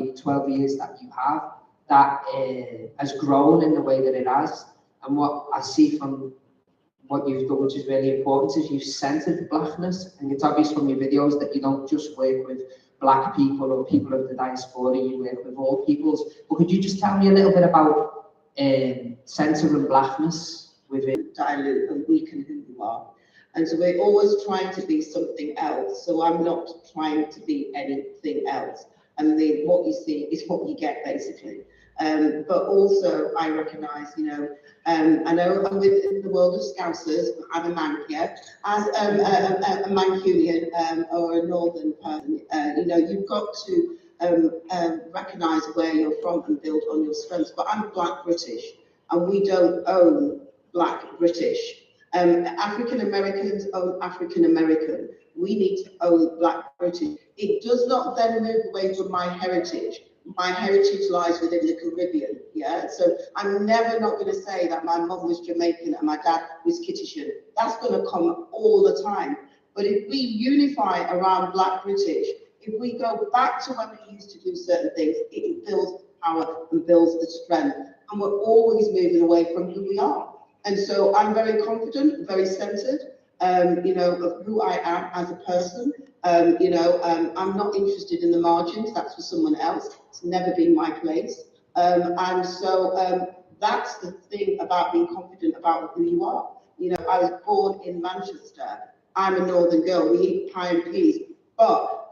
years that you have, that has grown in the way that it has. And what I see from what you've done, which is really important, is you've centered blackness, and it's obvious from your videos that you don't just work with black people or people of the diaspora, you work with all peoples. But could you just tell me a little bit about centering blackness within? Dilute and weaken who you are. And so we're always trying to be something else. So I'm not trying to be anything else. And then what you see is what you get, basically. But also I recognise, I know I'm within the world of Scousers, I'm a Mankia, as a Mancunian or a Northern person, you've got to recognise where you're from and build on your strengths. But I'm Black British, and we don't own Black British. African Americans own African American. We need to own Black British. It does not then move away from my heritage. My heritage lies within the Caribbean, yeah? So I'm never not going to say that my mum was Jamaican and my dad was Kittitian. That's going to come all the time. But if we unify around Black British, if we go back to when we used to do certain things, it builds power and builds the strength. And we're always moving away from who we are. And so I'm very confident, very centered, of who I am as a person. I'm not interested in the margins. That's for someone else. It's never been my place. And so that's the thing about being confident about who you are. I was born in Manchester. I'm a Northern girl. We eat pie and peas. But,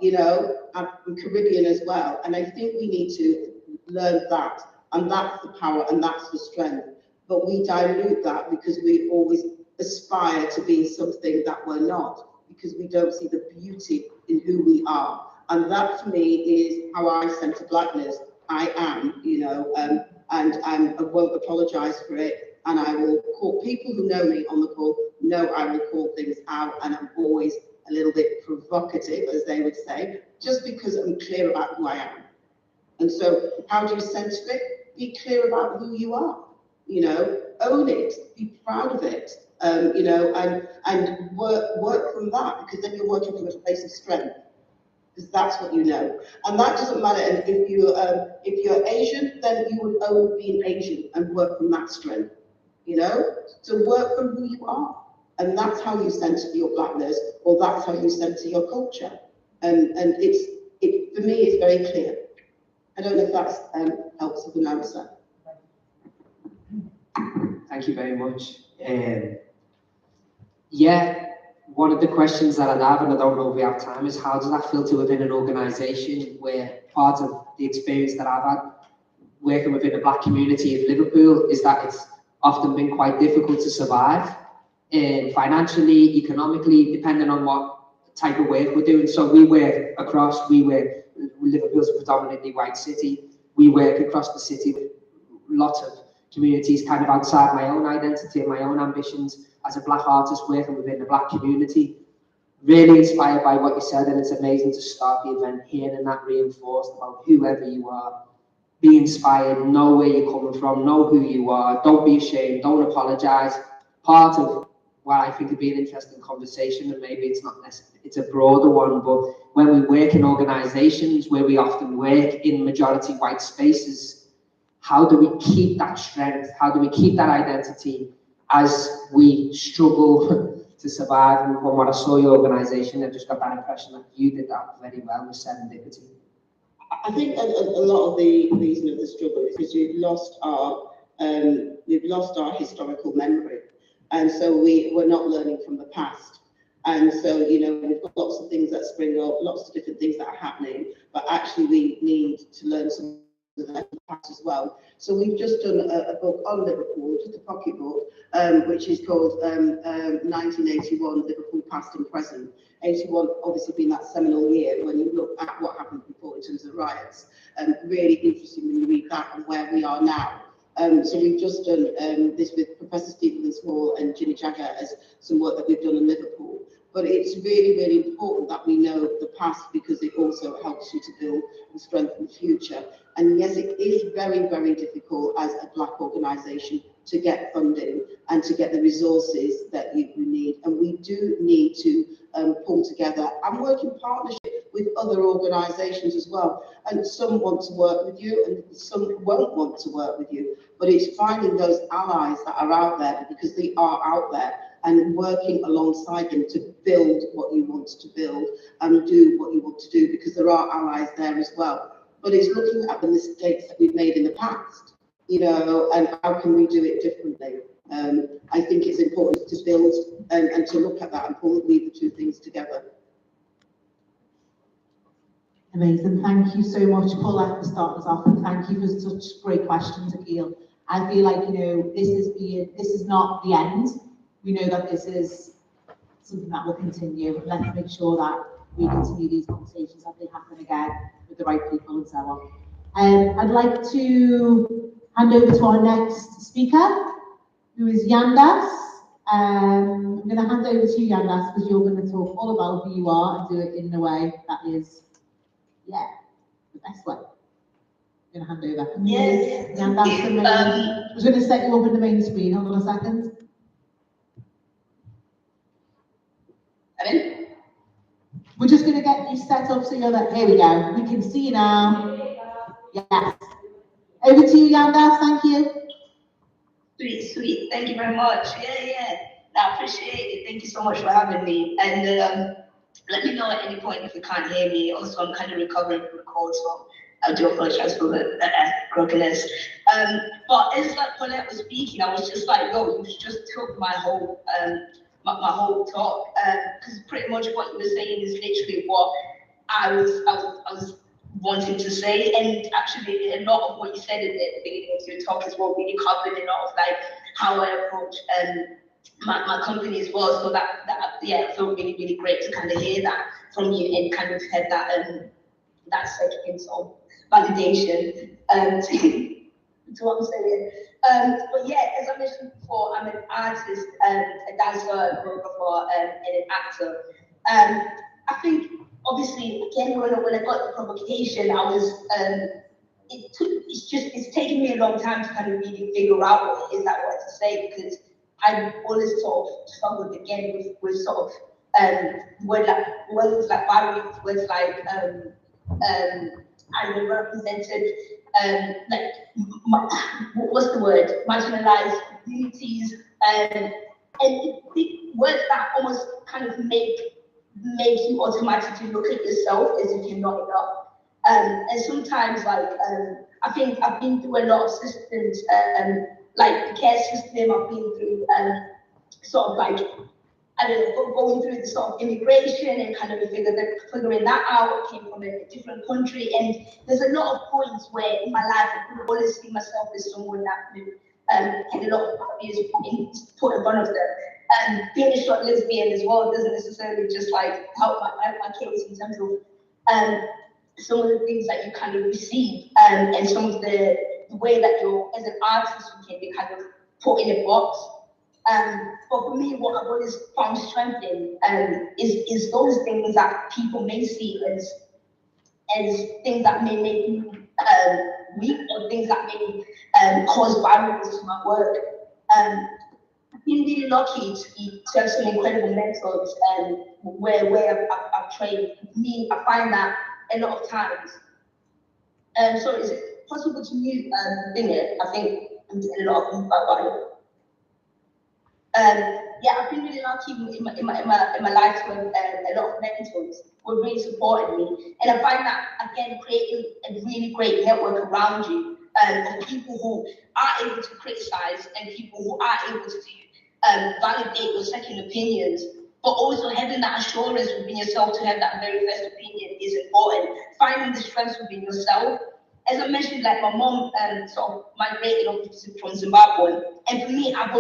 I'm Caribbean as well. And I think we need to learn that. And that's the power and that's the strength. But we dilute that because we always aspire to be something that we're not, because we don't see the beauty in who we are. And that for me is how I centre blackness. I am, and I won't apologise for it. And I will call people who know me on the call, know I will call things out, and I'm always a little bit provocative, as they would say, just because I'm clear about who I am. And so how do you centre it? Be clear about who you are, own it, be proud of it, and work from that, because then you're working from a place of strength, because that's what you know. And that doesn't matter. And if you're Asian, then you would own being Asian and work from that strength, So work from who you are. And that's how you centre your blackness, or that's how you centre your culture. And for me, it's very clear. I don't know if that helps with an answer. Thank you very much. Yeah, one of the questions that I'd have, and I don't know if we have time, is how does that filter within an organisation where part of the experience that I've had working within the black community in Liverpool is that it's often been quite difficult to survive, financially, economically, depending on what type of work we're doing. So Liverpool's a predominantly white city. We work across the city with lots of communities kind of outside my own identity and my own ambitions as a black artist working within the black community. Really inspired by what you said, and it's amazing to start the event hearing that reinforced about whoever you are. Be inspired, know where you're coming from, know who you are, don't be ashamed, don't apologise. Part of what I think would be an interesting conversation, and maybe it's not necessarily, it's a broader one, but when we work in organisations where we often work in majority white spaces, how do we keep that strength? How do we keep that identity as we struggle to survive? And from what I saw your organisation, I just got that impression that you did that very well with serendipity. I think a lot of the reason of the struggle is because we've lost our historical memory, and so we're not learning from the past. And so we've got lots of things that spring up, lots of different things that are happening, but actually we need to learn some of the past as well. So we've just done a book on Liverpool, just a pocket book, which is called 1981 Liverpool Past and Present. 81 obviously being that seminal year when you look at what happened before in terms of riots. Really interesting when you read that and where we are now. So we've just done this with Professor Stephen Small and Ginny Jagger as some work that we've done in Liverpool. But it's really, really important that we know the past, because it also helps you to build and strengthen the future. And yes, it is very, very difficult as a black organisation to get funding and to get the resources that you need. And we do need to pull together and work in partnership with other organisations as well. And some want to work with you and some won't want to work with you. But it's finding those allies that are out there, because they are out there, and working alongside them to build what you want to build and do what you want to do, because there are allies there as well. But it's looking at the mistakes that we've made in the past, and how can we do it differently. I think it's important to build and to look at that and weave the two things together. Amazing, thank you so much, Paulette, for starting us off, and thank you for such great questions, Akil. I feel like this is not the end. We know that this is something that will continue. Let's make sure that we continue these conversations as they happen again with the right people and so on. I'd like to hand over to our next speaker, who is Yandas. I'm going to hand over to you, Yandas, because you're going to talk all about who you are and do it in a way that is, the best way. I'm going to hand over. Yes. Yandas, I was going to set you up in the main screen. Hold on a second. We're just going to get you set up so you're there. Here we go. We can see you now. Yes. Over to you, Yandas. Thank you. Sweet. Thank you very much. Yeah. I appreciate it. Thank you so much for having me. And let me know at any point if you can't hear me. Also, I'm kind of recovering from the cold, so I do apologize for the brokenness. But as like Paulette was speaking, I was just like, yo, you just took my whole my whole talk, because pretty much what you were saying is literally what I was wanting to say, and actually a lot of what you said in the beginning of your talk as well really covered a lot of like how I approach my company as well. So that yeah, I feel really, really great to kind of hear that from you and kind of have that second sort of validation to what I'm saying. But yeah, as I mentioned before, I'm an artist, a dancer, a choreographer, and an actor. I think obviously again when I got the provocation, I was it's taken me a long time to kind of really figure out what it is I wanted to say, because I always sort of struggled again with sort of words like barriers, words like underrepresented, like what's the word? Marginalized communities, and words that almost kind of make you automatically look at yourself as if you're not enough. And sometimes, like, I think I've been through a lot of systems, like the care system. I've been through sort of like, I don't know, going through the sort of immigration and kind of figuring that out. I came from a different country, and there's a lot of points where in my life I could always see myself as someone that could had a lot of values put in front of them. Being a short lesbian as well doesn't necessarily just like help my case in terms of some of the things that you kind of receive, and some of the way that you're, as an artist, you can be kind of put in a box. But for me, what I've always found strength in is those things that people may see as things that may make me weak, or things that may cause barriers to my work. I've been really lucky to have some incredible mentors, where I've trained. For me, I find that a lot of times. So is it possible to mute Binger? I think I'm getting a lot of feedback about it. Yeah, I've been really lucky in my life to have a lot of mentors who have really supported me, and I find that again creating a really great network around you of people who are able to criticize and people who are able to validate your second opinions, but also having that assurance within yourself to have that very first opinion is important. Finding the strength within yourself. As I mentioned, like my mom sort of migrated from Zimbabwe, and for me, I've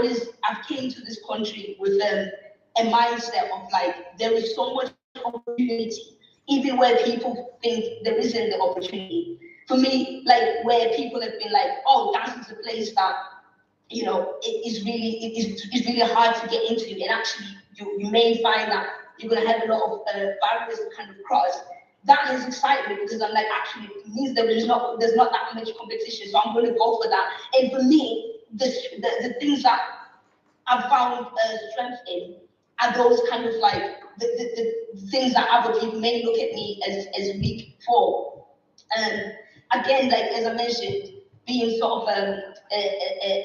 came to this country with a mindset of like, there is so much opportunity, even where people think there isn't the opportunity. For me, like where people have been like, oh, dance is a place that, you know, it's really hard to get into, and actually you may find that you're gonna have a lot of barriers to kind of cross. That has excited me, because I'm like, actually, it means there's not that much competition, so I'm going to go for that. And for me, the things that I've found strength in are those kind of like the things that other people may look at me as weak for. Again, like as I mentioned, being sort of a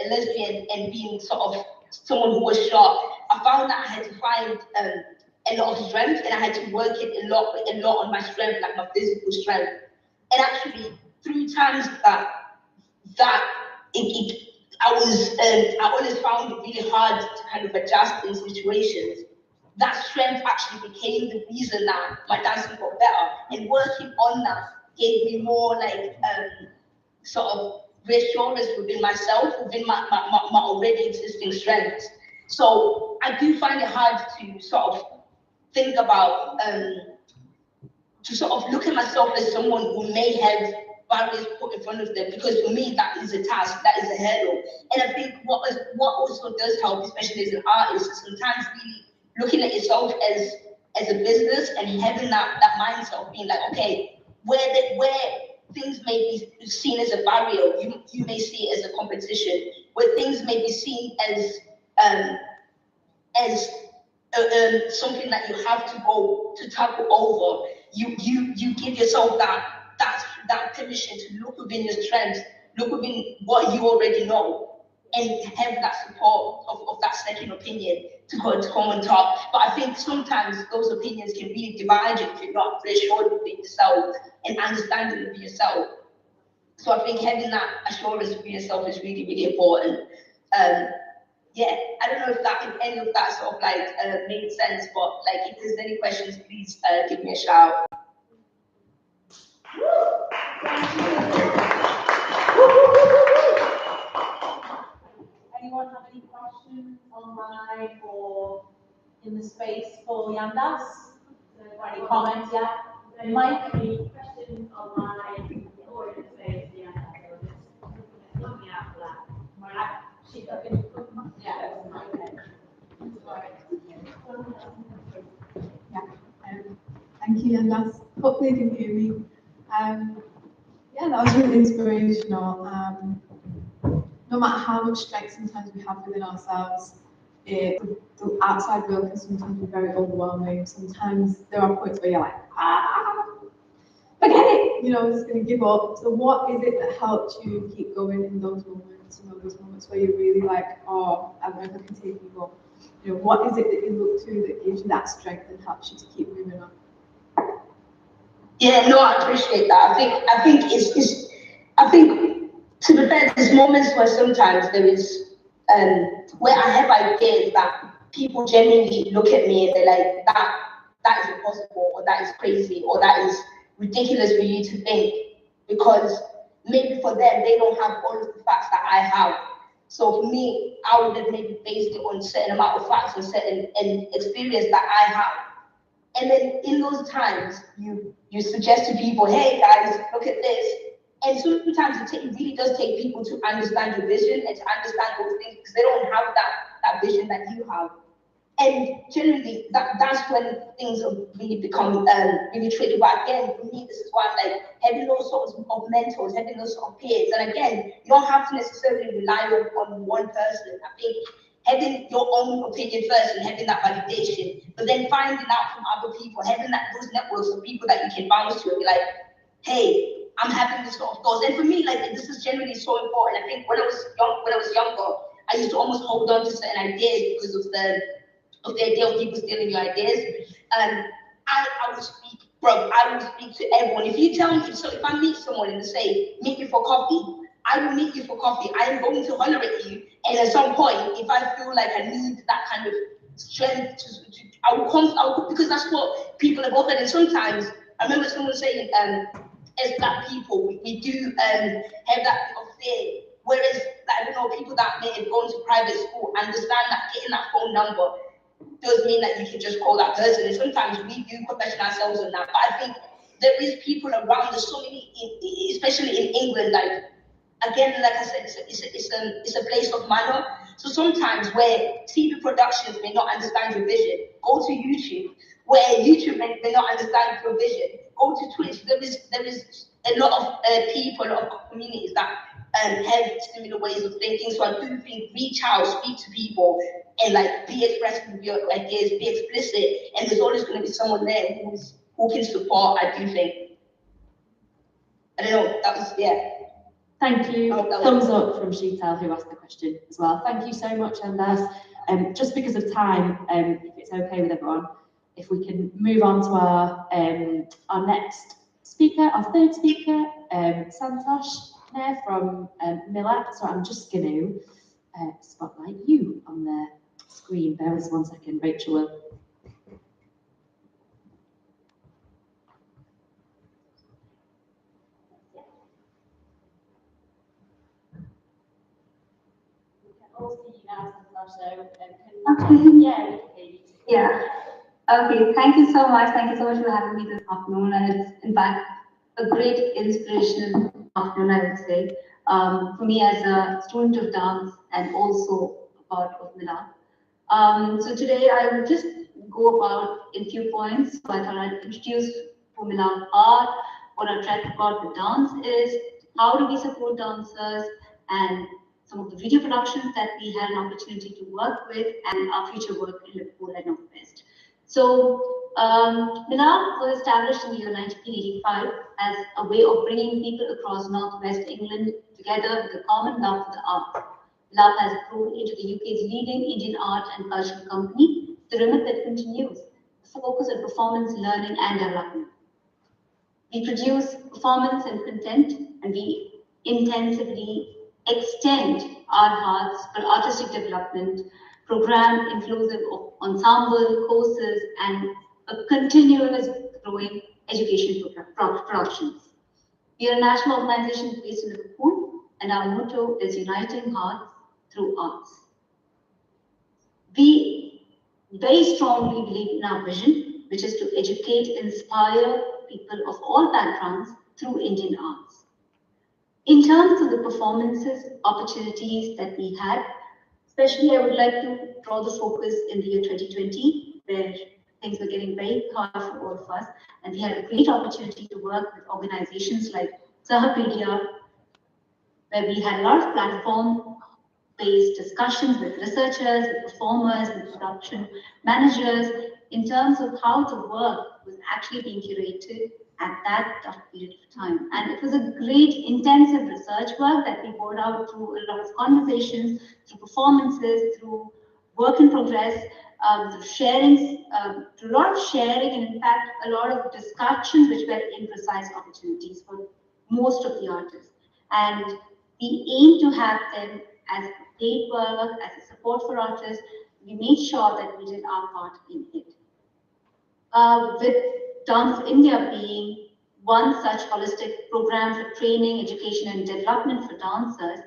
lesbian and being sort of someone who was short, I found that I had to find a lot of strength, and I had to work it a lot on my strength, like my physical strength. And actually, through times I always found it really hard to kind of adjust in situations. That strength actually became the reason that my dancing got better, and working on that gave me more like sort of reassurance within myself, within my already existing strengths. So I do find it hard to sort of think about, to sort of look at myself as someone who may have barriers put in front of them, because for me that is a task, that is a hurdle. And I think what also does help, especially as an artist, is sometimes really looking at yourself as a business and having that mindset of being like, okay, where things may be seen as a barrier, you may see it as a competition. Where things may be seen as something that you have to go to tackle over, you give yourself that permission to look within your strengths, look within what you already know, and have that support of that second opinion to come on top. But I think sometimes those opinions can really divide you if you're not reassured within yourself and understanding of yourself. So I think having that assurance within yourself is really, really important. Yeah, I don't know if any of that sort of like made sense, but like if there's any questions, please give me a shout. Anyone have any questions? questions online or in the space for Yandas? Any comments yet? Mike? Any questions online or in the space for Yandas? Just looking out for that. Yeah, okay. Thank you, and that's hopefully you can hear me. Yeah, that was really inspirational. No matter how much strength sometimes we have within ourselves, the outside world can sometimes be very overwhelming. Sometimes there are points where you're like, forget it, you know, I'm just going to give up. So what is it that helped you keep going in those moments, you know, those moments where you're really like, oh, I never can take you up. You know, what is it that you look to that gives you that strength and helps you to keep moving on? Yeah, no, I appreciate that. I think to be fair, there's moments where sometimes there is where I have ideas that people genuinely look at me and they're like, that is impossible, or that is crazy, or that is ridiculous for you to think, because maybe for them they don't have all of the facts that I have. So for me, I would have maybe based it on a certain amount of facts and certain experience that I have. And then in those times, you suggest to people, hey guys, look at this. And sometimes it really does take people to understand your vision and to understand those things, because they don't have that vision that you have. And generally, that's when things have really become really tricky. But again, for me, this is why I'm like having those sorts of mentors, having those sort of peers. And again, you don't have to necessarily rely on one person. I think having your own opinion first and having that validation, but then finding out from other people, having those networks of people that you can bounce to and be like, hey, I'm having this sort of thoughts. And for me, like, this is generally so important. I think when I was younger, I used to almost hold on to certain ideas because of the idea of people stealing your ideas. And I would speak, bro, I would speak to everyone. If you tell me, so if I meet someone and say, meet me for coffee, I will meet you for coffee. I am going to holler at you. And at some point, if I feel like I need that kind of strength I will come, because that's what people have offered. And sometimes, I remember someone saying, as Black people, we do have that of fear. Whereas, like, I don't know, people that may have gone to private school understand that getting that phone number does mean that you can just call that person. And sometimes we do profession ourselves on that. But I think there is people around, there's so many, especially in England, like, again, like I said, it's a place of manner. So sometimes where TV productions may not understand your vision, go to YouTube. Where YouTube may not understand your vision, go to Twitch. There is a lot of people, a lot of communities that have similar ways of thinking. So I do think reach out, speak to people, and like be expressive with your ideas, be explicit. And there's always going to be someone there who can support. I do think. I don't know. That was Thank you. Thumbs up from Sheetal, who asked the question as well. Thank you so much, Andas. Just because of time, if it's okay with everyone, if we can move on to our next speaker, our third speaker, Santosh Nair from Millat. So I'm just going to spotlight you on the screen. Bear with us 1 second, Rachel will. Yeah. Okay. Thank you so much. Thank you so much for having me this afternoon. And it's in fact a great inspirational afternoon, I would say, for me as a student of dance and also a part of Millat. So today I will just go about in few points. So I thought I'd introduce Millat art, what our track record with dance is, how do we support dancers, and some of the video productions that we had an opportunity to work with, and our future work in Liverpool and Northwest. So, Millat was established in the year 1985 as a way of bringing people across Northwest England together with a common love for the arts. Millat has grown into the UK's leading Indian art and cultural company, the remit that continues the focus on performance, learning, and development. We produce performance and content, and we intensively extend our hearts for artistic development, program inclusive of ensemble, courses, and a continuous growing education productions. We are a national organization based in Liverpool, and our motto is uniting hearts through arts. We very strongly believe in our vision, which is to educate, inspire people of all backgrounds through Indian arts. In terms of the performances, opportunities that we had, especially I would like to draw the focus in the year 2020, where things were getting very hard for all of us, and we had a great opportunity to work with organizations like Sahapedia, where we had a lot of platform-based discussions with researchers, with performers, with production managers, in terms of how the work was actually being curated at that tough period of time. And it was a great intensive research work that we poured out through a lot of conversations, through performances, through work in progress, through sharing, through a lot of sharing, and in fact, a lot of discussions which were imprecise opportunities for most of the artists. And we aim to have them as paid work, as a support for artists. We made sure that we did our part in it. With Dance India being one such holistic program for training, education, and development for dancers,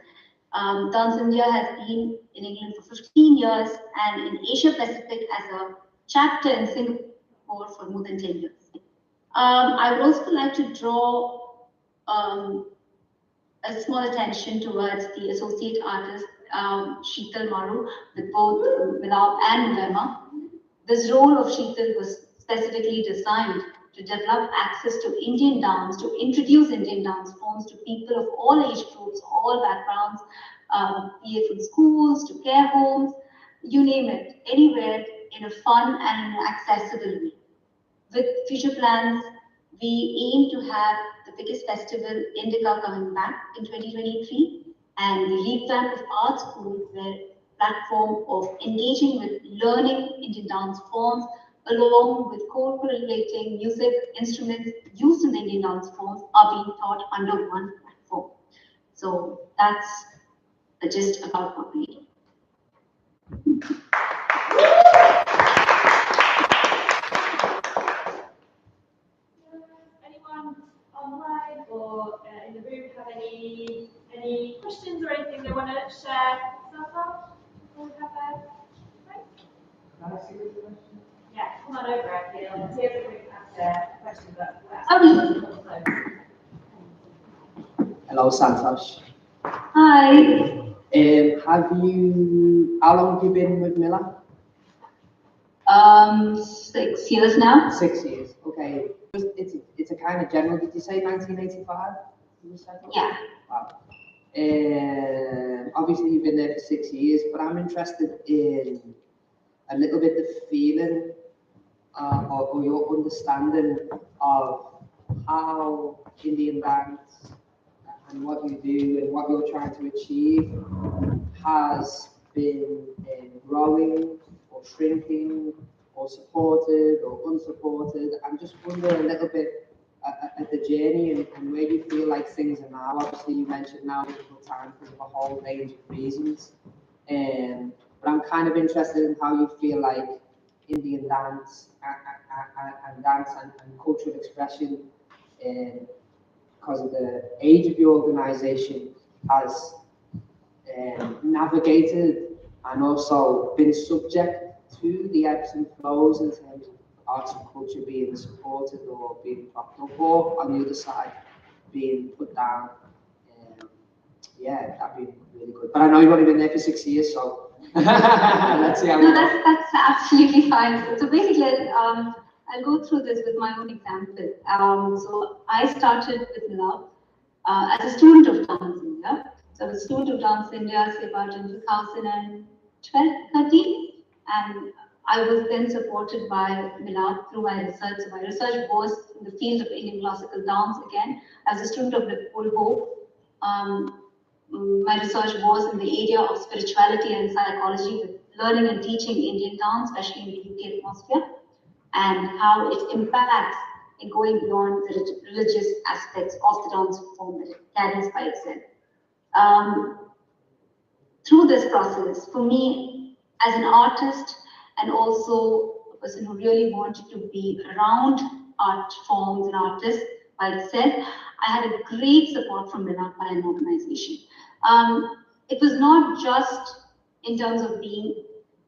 Dance India has been in England for 15 years and in Asia Pacific as a chapter in Singapore for more than 10 years. I would also like to draw a small attention towards the associate artist, Sheetal Maru, with both Milab and Movema. This role of Sheetal was specifically designed to develop access to Indian dance, to introduce Indian dance forms to people of all age groups, all backgrounds, be it from schools to care homes, you name it, anywhere in a fun and an accessible way. With future plans, we aim to have the biggest festival, Indica, coming back in 2023, and the revamp of art school, where platform of engaging with learning Indian dance forms, along with correlating music instruments used in the Indian dance forms, are being taught under one platform. So that's the gist about what we do. Anyone online or in the room have any questions or anything they want to share so far? Before we have a break? Can I see the question? Yeah, come on over. Here's a quick question that Hello, Santosh. Hi. How long have you been with Mila? 6 years now. 6 years, okay. It's a kind of general, did you say 1985? Yeah. Wow. Obviously you've been there for 6 years, but I'm interested in a little bit the feeling or your understanding of how Indian dance and what you do and what you're trying to achieve has been growing or shrinking or supported or unsupported. I'm just wondering a little bit at the journey and where you feel like things are now. Obviously you mentioned now difficult times because of a whole range of reasons. But I'm kind of interested in how you feel like Indian dance and cultural expression, because of the age of your organisation, has navigated and also been subject to the ebbs and flows in terms of arts and culture being supported or being propped up, or on the other side being put down. Yeah, that'd be really good. But I know you've only been there for 6 years, so let's see how we go. That's absolutely fine. So basically, I'll go through this with my own example. So I started with Love as a student of Dance India. So I was a student of Dance India, say about in 2012, 13, and I was then supported by Milad through my research. So my research was in the field of Indian classical dance again. As a student of Liverpool Hope, my research was in the area of spirituality and psychology, with learning and teaching Indian dance, especially in the UK atmosphere, and how it impacts in going beyond the religious aspects of the dance form that it carries by itself. Through this process, for me, as an artist and also a person who really wanted to be around art forms and artists by itself, I had a great support from Milad by an organization. It was not just in terms of being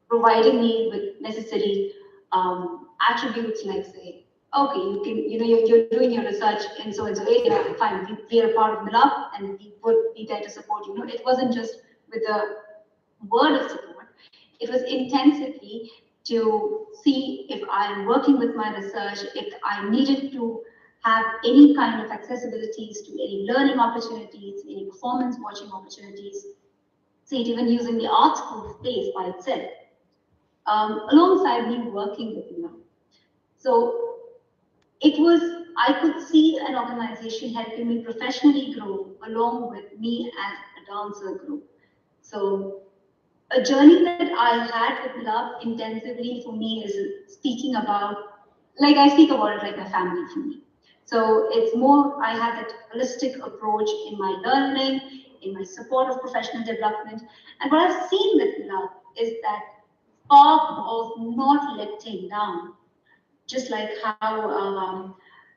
providing me with necessary attributes like say, okay, you can, you're doing your research in so and so area, fine, we are a part of Milan and we would be there to support you. It wasn't just with a word of support, it was intensively to see if I am working with my research, if I needed to have any kind of accessibilities to any learning opportunities, any performance watching opportunities, see it even using the art school space by itself, alongside me working with Milan. So it was, I could see an organization helping me professionally grow along with me as a dancer grow. So a journey that I had with love intensively for me is speaking about, like I speak about it like my family for me. So it's more, I have that holistic approach in my learning, in my support of professional development. And what I've seen with love is that spark of not letting down, just like how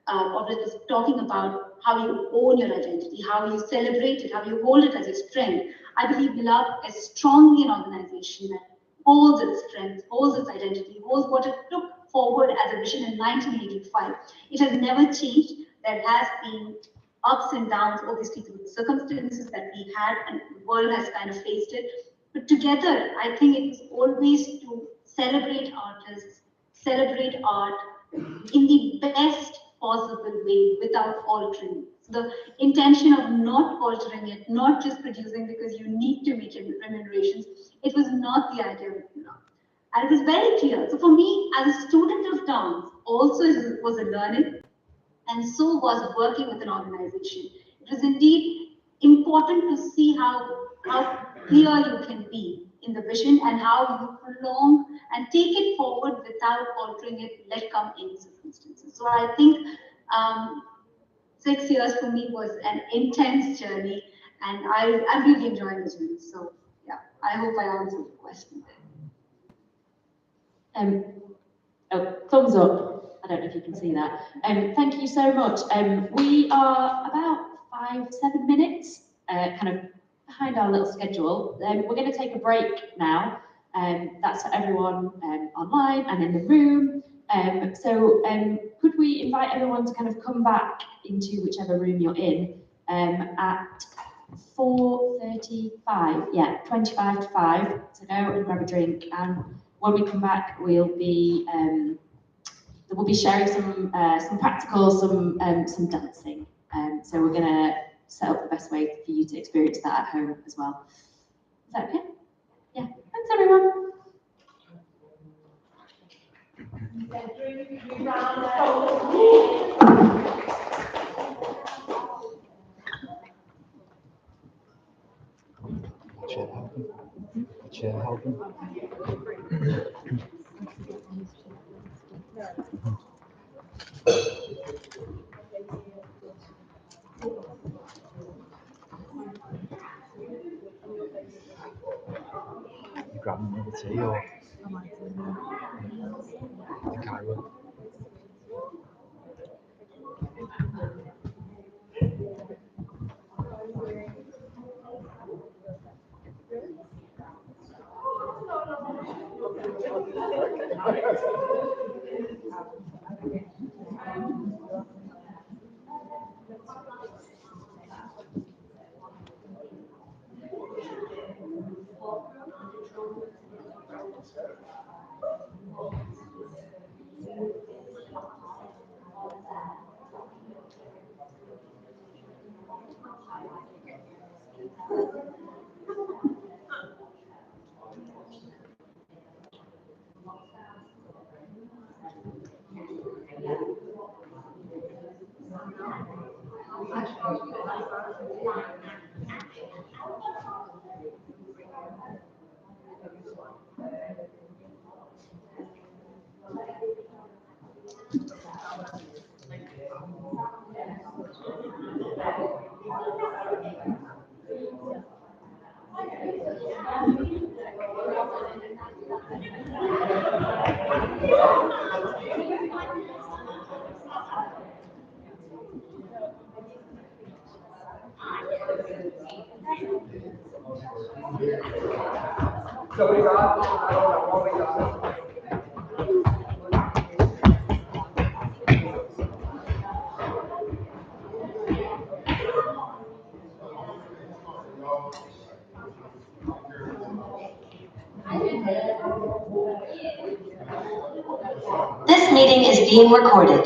Obrit was talking about how you own your identity, how you celebrate it, how you hold it as a strength. I believe Beloved is strongly an organization that holds its strength, holds its identity, holds what it took forward as a vision in 1985. It has never changed. There has been ups and downs, obviously through the circumstances that we had, and the world has kind of faced it. But together, I think it was always to celebrate artists, celebrate art in the best possible way without altering it. So the intention of not altering it, not just producing because you need to make remunerations, it was not the idea of it. And it was very clear. So for me, as a student of dance, also was a learning, and so was working with an organization. It was indeed important to see how clear you can be in the vision and how you prolong and take it forward without altering it, let come any circumstances. So I think 6 years for me was an intense journey, and I'm really enjoying this journey. So yeah, I hope I answered the question. Thumbs up. I don't know if you can see that. Thank you so much. We are about 5-7 minutes kind of behind our little schedule. We're going to take a break now. That's for everyone online and in the room. So could we invite everyone to kind of come back into whichever room you're in at 4:35, yeah, 25 to 5, to go and grab a drink. And when we come back, we'll be sharing some practicals, some dancing. So we're gonna set up the best way for you to experience that at home as well. Is that okay? Yeah. Thanks, everyone. Chair helping. You grab another tea or the carrot. is being recorded.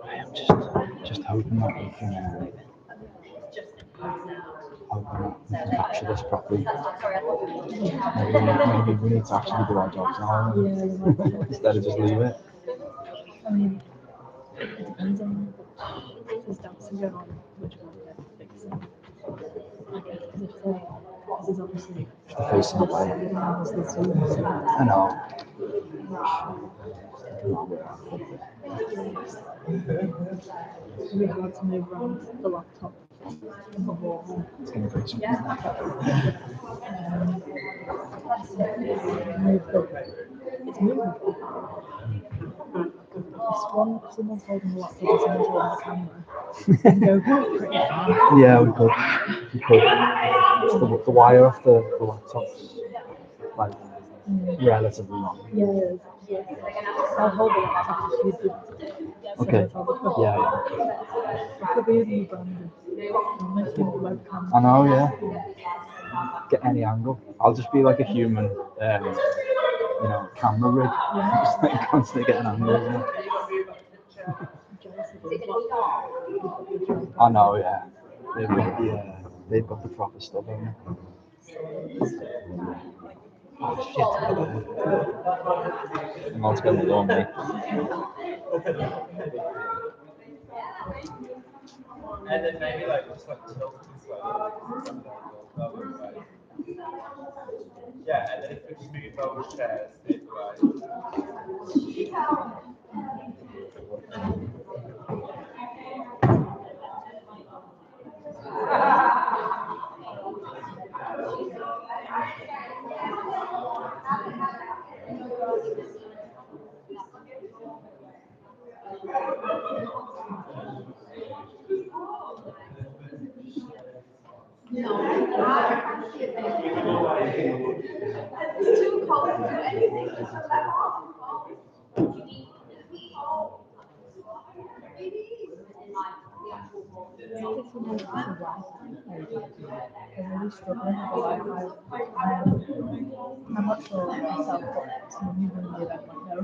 I am just hoping that we can capture this properly. Maybe we need to actually do our jobs now instead of just leave it. I mean, it depends on there's dancing going on, which one they're fixing. Because if they, this is obviously Facing the way. I know. It's really hard to move around the laptop on the wall. It's going to be something. It's movable. If someone's holding the laptop and someone's holding the camera, you can go pretty far. Yeah, we could. The wire off the laptop's like relatively long. Yeah. I'll hold the laptop if you do. Okay. Yeah. It could be using the branded. Webcam. I know, yeah. Get any angle. I'll just be like a human, camera rig. Just like constantly getting angles. I know, yeah. They've got the proper stuff, haven't they? Oh shit. I'm not going to go on me. And then maybe just tilt this way. Yeah, and then if we just move over chairs, this way. It's too cold to do anything. really struggling with the Wi-Fi. I'm not sure myself, but someone who's in the event might know.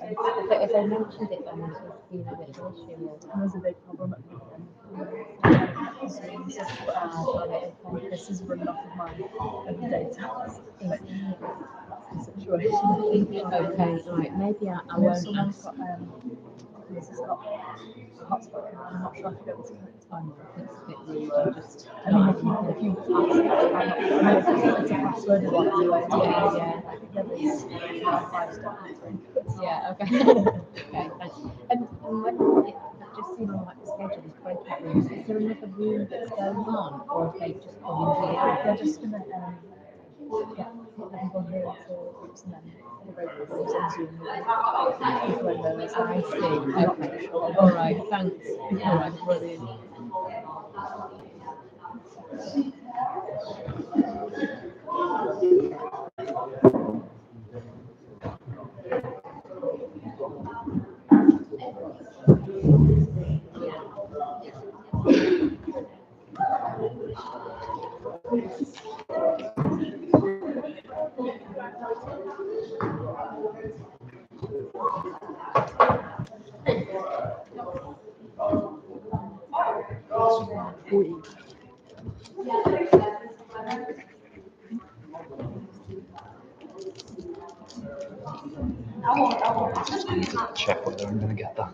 If I mentioned it, then it's been a bit of an issue. There was a big problem at the weekend. This is running off of my data. That's the situation. Okay, right. Maybe I won't. Someone's got this has got a hotspot. I'm not sure if you're able to connect. It's a bit rude. I mean, if you it's a password one anyway. Yeah. I think there is 5-step answering. Yeah. Okay. Okay. Thanks. And when I've just seen on like the schedule is breakout rooms. Is there another room that's going on, or have they just come in here? They're just gonna get everyone here into groups and then the breakout rooms on Zoom. People in those. I see. Okay. All right. Thanks. All right. Brilliant. Check whether I'm going to get that.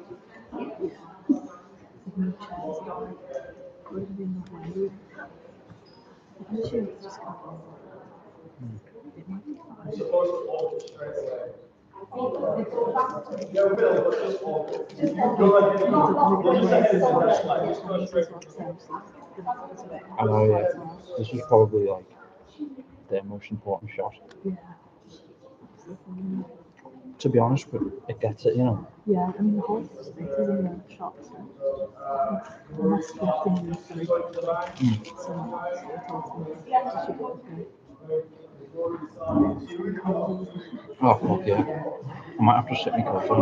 I know, yeah. This was probably like the most important shot. To be honest, but it gets it, you know. Yeah, I mean the whole space is in the shop, so the less lifting you through. So should be okay. Oh fuck yeah. I might have to sit my coffee on.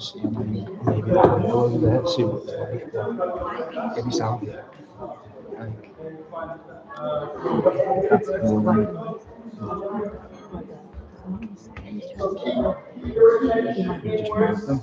See, maybe that girl over there, see what it's like. Give me some. That's cool. You just move them.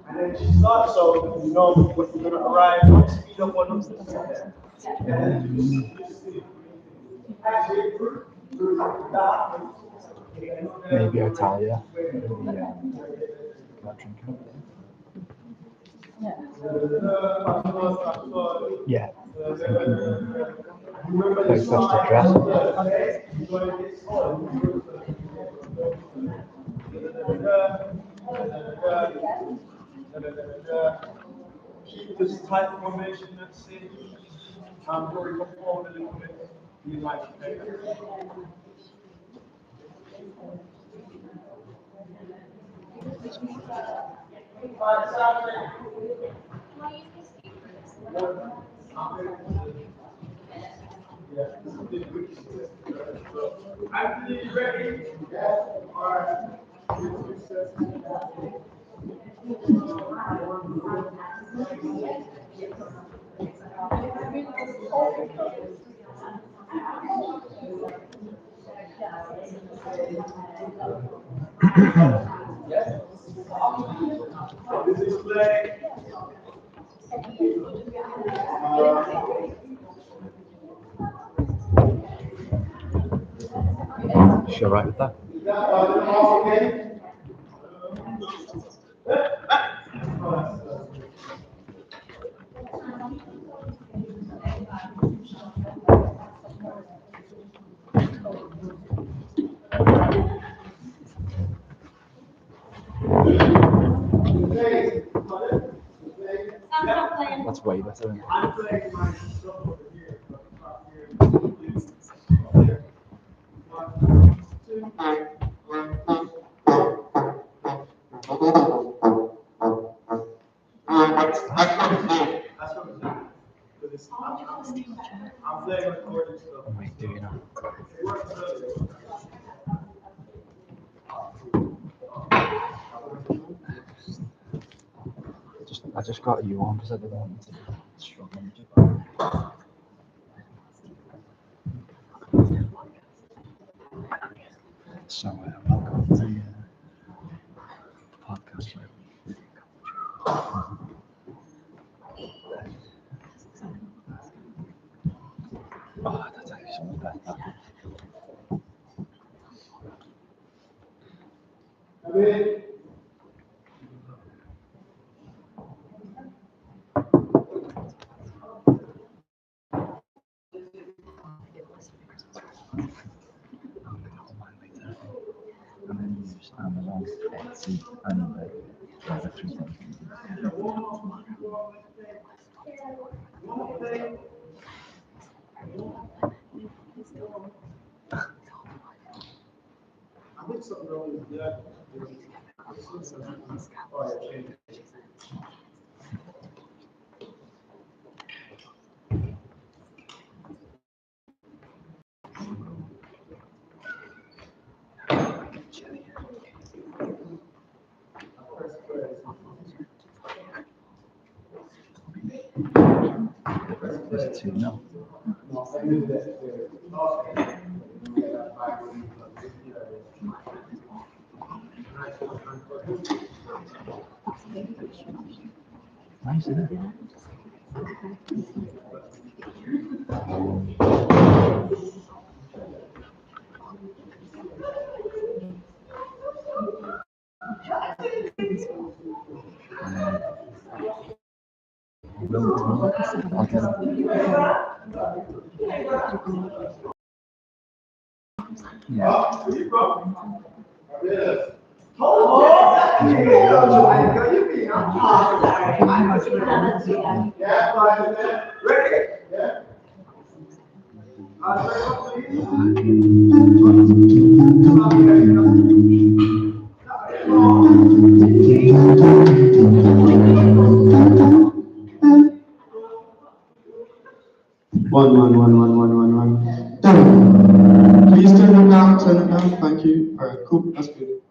And then she starts, so you know when you're gonna arrive, speed up on them. Maybe I'll tell you. Can I drink it? Yeah. Very first address. Keep this tight formation, that's it. Going forward a little bit. You like it. Anthony, you ready? Yes. All right. This is play. Sure, right with that. That's way better. I'm playing recording stuff. I might do, you know. I just got you on because I didn't want to be struggling. So, welcome to the podcast. Oh, that's actually something better. And then use Amazon, Etsy, and the other 3 things. I think something wrong with that. There's 2 now. Nice, isn't it? One. Done. Please turn it down, thank you. Alright, cool, that's good.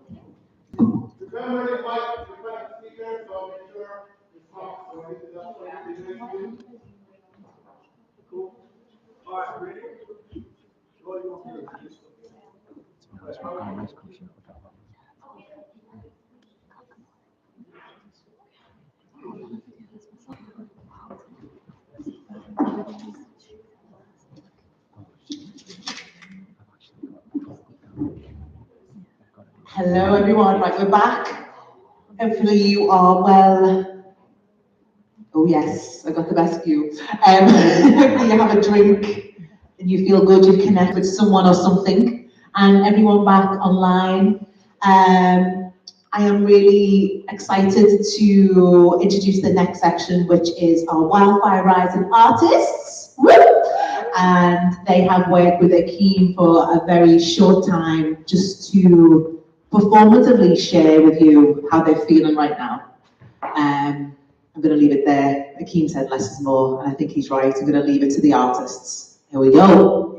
Hello everyone, right, we're back. Hopefully you are well. Oh yes, I got the best view. Hopefully you have a drink and you feel good, you connect with someone or something. And everyone back online. I am really excited to introduce the next section, which is our Wildfire Rising artists. Woo! And they have worked with Akeem for a very short time just to performatively share with you how they're feeling right now. I'm going to leave it there. Akeem said less is more, and I think he's right. I'm going to leave it to the artists. Here we go.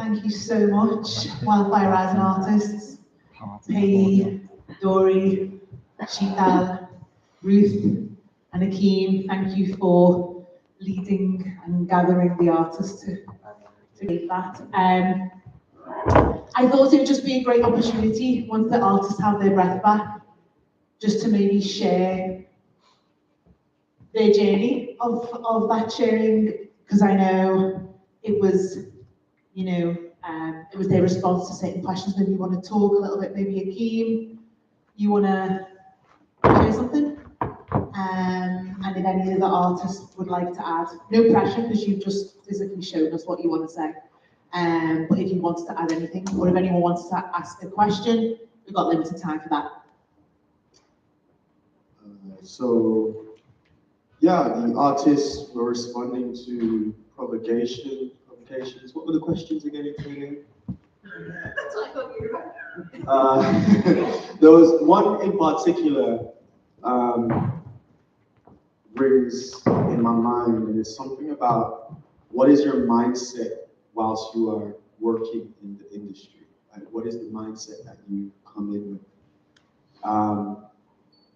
Thank you so much, Wildfire Rising artists. Hey, Dory, Sheetal, Ruth, and Akeem, thank you for leading and gathering the artists to make that. I thought it would just be a great opportunity, once the artists have their breath back, just to maybe share their journey of that sharing, because I know it was, you know, it was their response to certain questions. Maybe you want to talk a little bit, maybe Akeem, you want to share something? And if any of the artists would like to add, no pressure, because you've just physically shown us what you want to say. But if you wanted to add anything, or if anyone wants to ask a question, we've got limited time for that. So, yeah, the artists were responding to provocations. What were the questions again? That's what I thought you were. There was one in particular rings in my mind, and it's something about what is your mindset whilst you are working in the industry? Like, what is the mindset that you come in with?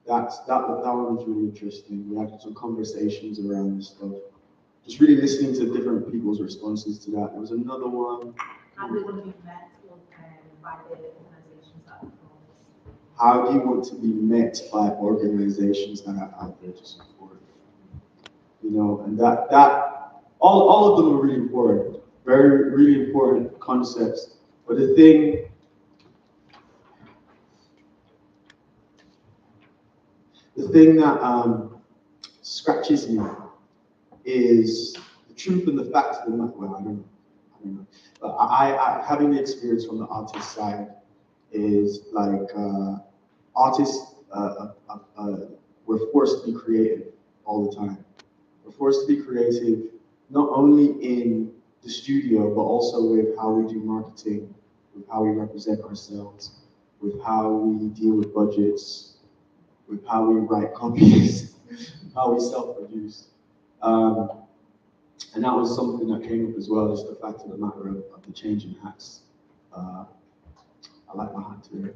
That one was really interesting. We had some conversations around this stuff. Just really listening to different people's responses to that. There was another one. How do you want to be met by the organisations that are How do you want to be met by organizations that are out there to support? You know, and that all of them are really important, really important concepts. But the thing that scratches me is the truth and the facts of the matter. Well, I don't know. But I having the experience from the artist side is like artists we're forced to be creative all the time. We're forced to be creative not only in the studio, but also with how we do marketing, with how we represent ourselves, with how we deal with budgets, with how we write copies, how we self-produce. And that was something that came up as well, just the fact of the matter of the changing hats. I like my hat too.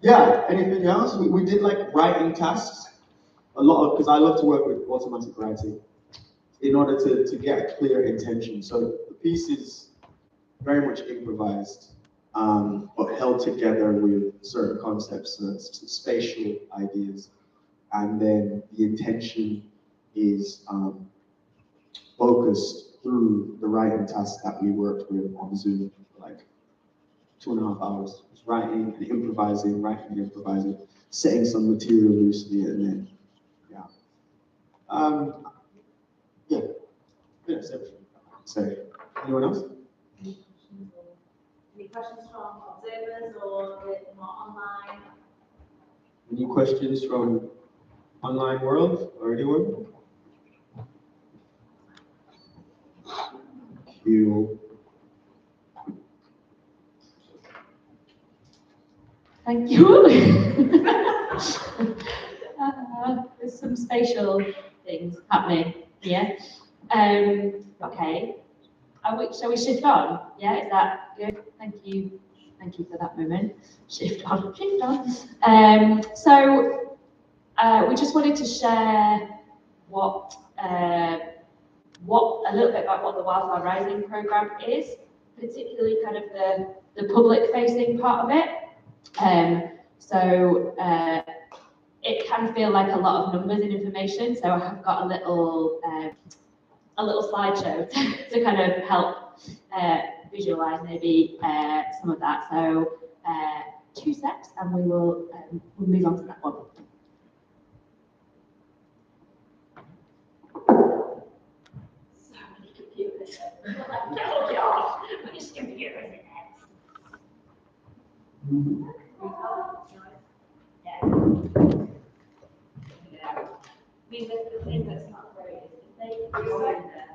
Yeah, anything else? We did like writing tasks, a lot of, because I love to work with automatic writing in order to get a clear intention. So the piece is very much improvised, but held together with certain concepts, spatial ideas. And then the intention is focused through the writing task that we worked with on Zoom for like 2.5 hours. Just writing and improvising, setting some material loosely, and then, that's everything. So, anyone else? Any questions from observers or more online? Any questions from online world or anyone? You. Thank you. There's some spatial things happening here. Okay. Shall we shift on? Yeah, is that good? Thank you. Thank you for that moment. Shift on. So we just wanted to share what a little bit about what the Wildfire Rising programme is, particularly kind of the public-facing part of it. It can feel like a lot of numbers and information, so I have got a little slideshow to kind of help visualize maybe some of that. So 2 steps, and we'll move on to that one. So many computers. Get off! Which computer is it? I mean, the thing that's not great is if they go in there,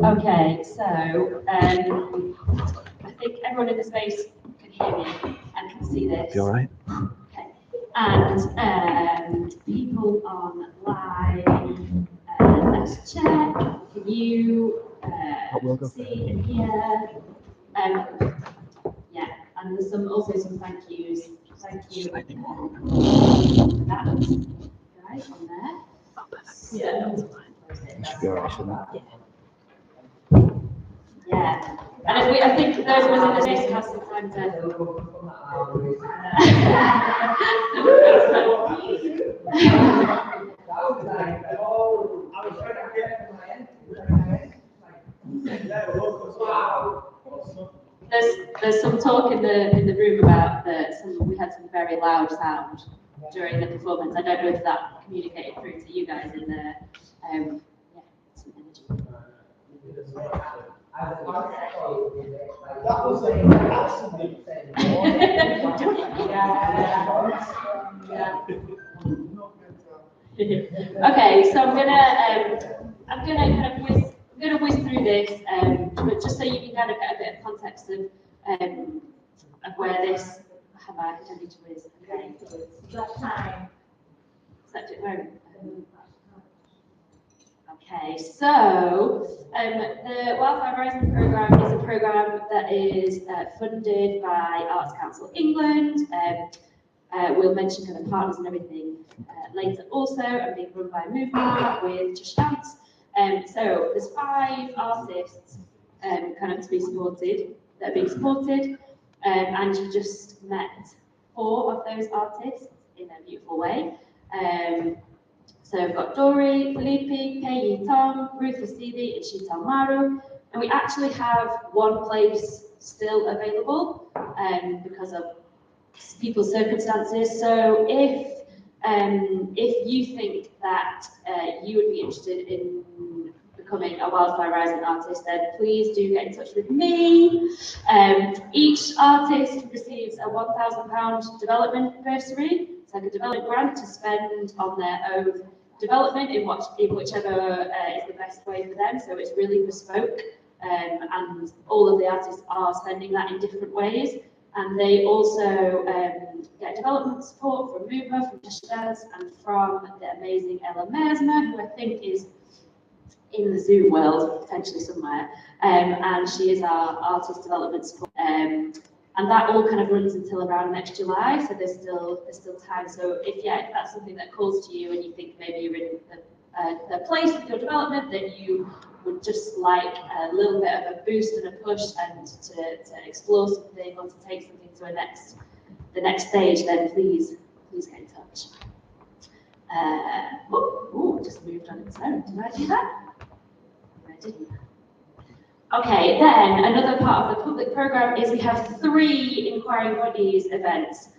Okay, so I think everyone in the space can hear me and can see this. You all right? Okay. And people online, let's check. Can you see and hear? Yeah, and there's also some thank yous. Thank you. That guys on there. Yeah. It should be all right, shouldn't it? Yeah. And I think those of us in the space have some time to. There's some talk in the room about we had some very loud sound during the performance. I don't know if that communicated through to you guys in the some energy. Okay, so I'm gonna whiz through this, but just so you can kind of get a bit of context of where this. Have I intended to whiz? Okay. Time. Set it home. Okay, so the Wildfire Rising programme is a programme that is funded by Arts Council England. We'll mention kind of partners and everything later also, and being run by Movema with Cheshire. So there's 5 artists kind of to be supported, that are being supported, and you just met 4 of those artists in a beautiful way. So we've got Dory, Felipe, Pei Tom, Ruth Stevie, and Shital Maru. And we actually have 1 place still available because of people's circumstances. So if you think that you would be interested in becoming a Wildfire Rising artist, then please do get in touch with me. Each artist receives a £1,000 development bursary. It's like a development grant to spend on their own development in whichever is the best way for them. So it's really bespoke, and all of the artists are spending that in different ways. And they also get development support from Movema, from Cheshire, and from the amazing Ella Mersmer, who I think is in the Zoom world, potentially somewhere. And she is our artist development support. And that all kind of runs until around next July, so there's still time. So if that's something that calls to you and you think maybe you're in the place with your development that you would just like a little bit of a boost and a push and to explore something or to take something to the next stage, then please get in touch. Just moved on its own. Did I do that? No, I didn't. Okay, then another part of the public programme is we have 3 Inquiring Bodies events.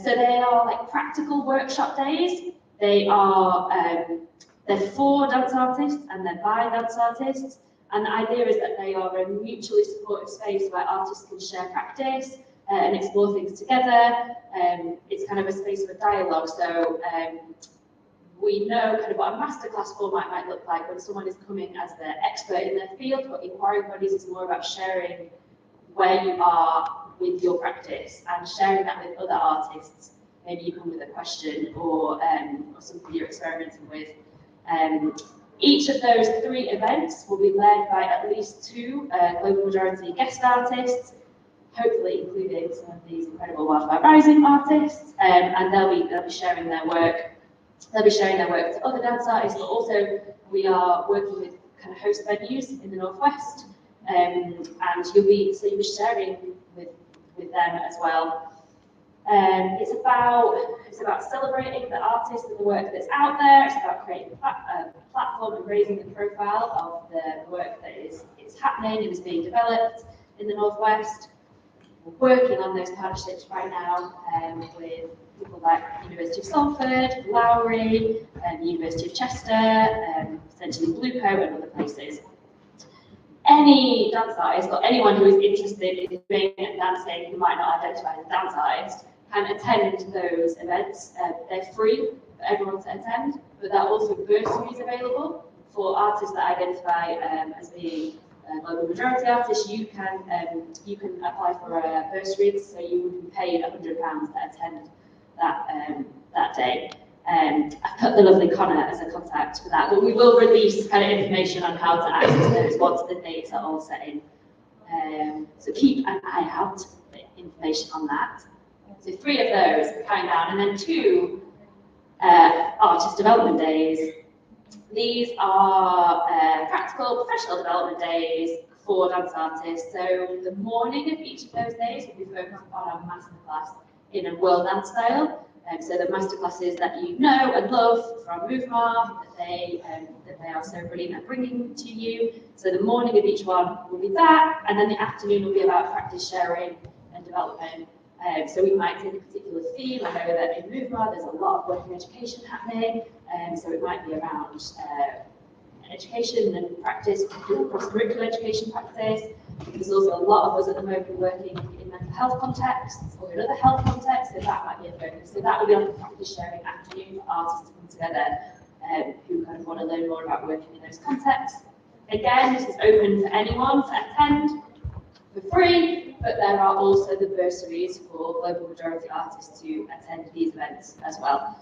So they are like practical workshop days. They are they're for dance artists and they're by dance artists. And the idea is that they are a mutually supportive space where artists can share practice and explore things together. It's kind of a space for dialogue. So we know kind of what a masterclass format might look like when someone is coming as the expert in their field, but Inquiry Bodies is more about sharing where you are with your practice and sharing that with other artists. Maybe you come with a question or something you're experimenting with. Each of those 3 events will be led by at least 2 global majority guest artists, hopefully including some of these incredible Wildfire Rising artists, and they'll be sharing their work. They'll be sharing their work to other dance artists, but also we are working with kind of host venues in the Northwest, and you'll be sharing with them as well. It's about celebrating the artists and the work that's out there. It's about creating a platform and raising the profile of the work that is happening and is being developed in the Northwest. We're working on those partnerships right now with people like University of Salford, Lowry, University of Chester, potentially Bluecoat and other places. Any dance artist or anyone who is interested in doing and dancing who might not identify as dance artist can attend those events. They're free for everyone to attend, but there are also bursaries available for artists that identify as being local majority artists. You can apply for a bursary, so you would be paid £100 to attend that day. I've put the lovely Connor as a contact for that, but we will release kind of information on how to access those once the dates are all set in. So keep an eye out for information on that. So 3 of those are coming down, and then 2 artist development days. These are practical professional development days for dance artists. So the morning of each of those days will be focused on a masterclass in a world dance style. So the masterclasses that you know and love from Movema, that they are so brilliant at bringing to you. So the morning of each one will be that, and then the afternoon will be about practice sharing and development. So we might take a particular theme. I know that in Movema there's a lot of working education happening, so it might be around education and practice, cross-curricular education practice. There's also a lot of us at the moment working in mental health contexts or in other health contexts, so that might be a focus. So that will be on the practice sharing afternoon for artists to come together who kind of want to learn more about working in those contexts. Again, this is open for anyone to attend for free, but there are also the bursaries for global majority artists to attend these events as well.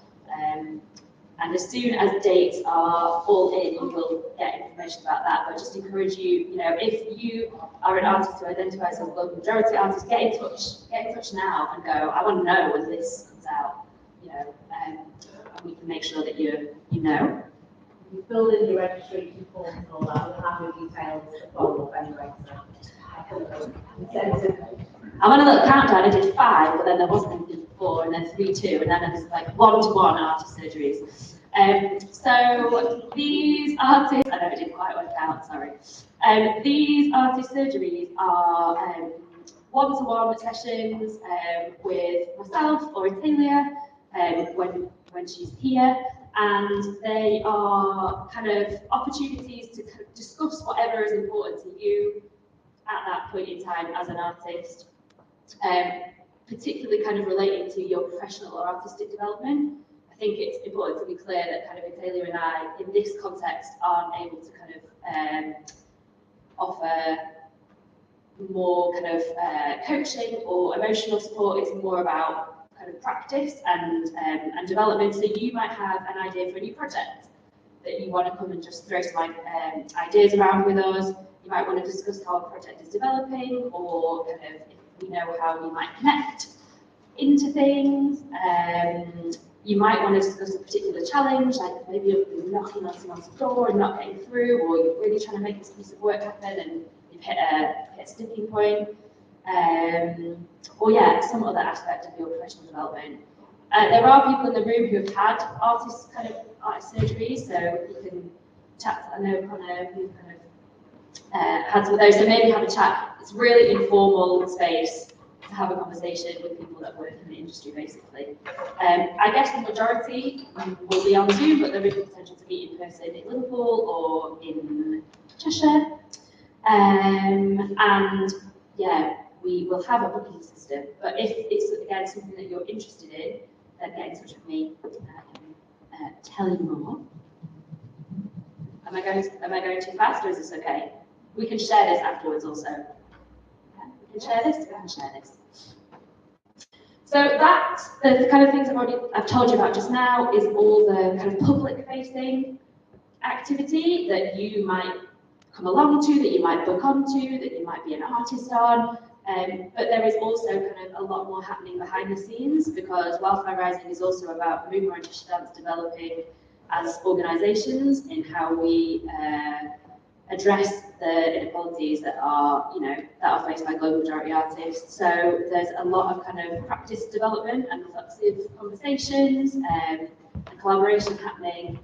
And as soon as dates are all in, you will get information about that. But just encourage you, if you are an artist who identifies as a global majority artist, get in touch now and go, I want to know when this comes out, and we can make sure that you know. You fill in your registration forms and all that, we'll have your details to follow up anyway. I'm on a little countdown. I did 5, but then there wasn't anything 4, and then 3, 2, and then there was like 1-to-1 artist surgeries. So these artists, I know it didn't quite work out, sorry. These artist surgeries are one-to-one sessions with myself or Italia when she's here, and they are kind of opportunities to discuss whatever is important to you at that point in time as an artist, particularly kind of relating to your professional or artistic development. I think it's important to be clear that kind of Italia and I, in this context, aren't able to kind of offer more kind of coaching or emotional support. It's more about kind of practice and development. So you might have an idea for a new project that you want to come and just throw some ideas around with us. You might want to discuss how a project is developing, or kind of if we know how we might connect into things. You might want to discuss a particular challenge, like maybe you're knocking on someone's door and not getting through, or you're really trying to make this piece of work happen and you've hit a sticking point. Or yeah, some other aspect of your professional development. There are people in the room who have had artist surgeries, so you can chat. I know Connor, you kind of had some of those, so maybe have a chat. It's really informal space to have a conversation with people that work in the industry, basically. I guess the majority will be on Zoom, but there is the potential to meet in person in Liverpool or in Cheshire. And yeah, we will have a booking system. But if it's again something that you're interested in, then get in touch with me and I can tell you more. Am I going too fast, or is this okay? We can share this afterwards also. Yeah, we can share this. We can share this. So that's the kind of things I've told you about just now, is all the kind of public-facing activity that you might come along to, that you might book onto, that you might be an artist on. But there is also kind of a lot more happening behind the scenes, because Wildfire Rising is also about Movema and Cheshire developing as organisations in how we address the inequalities that are, that are faced by global majority artists. So there's a lot of kind of practice development and reflexive conversations and collaboration happening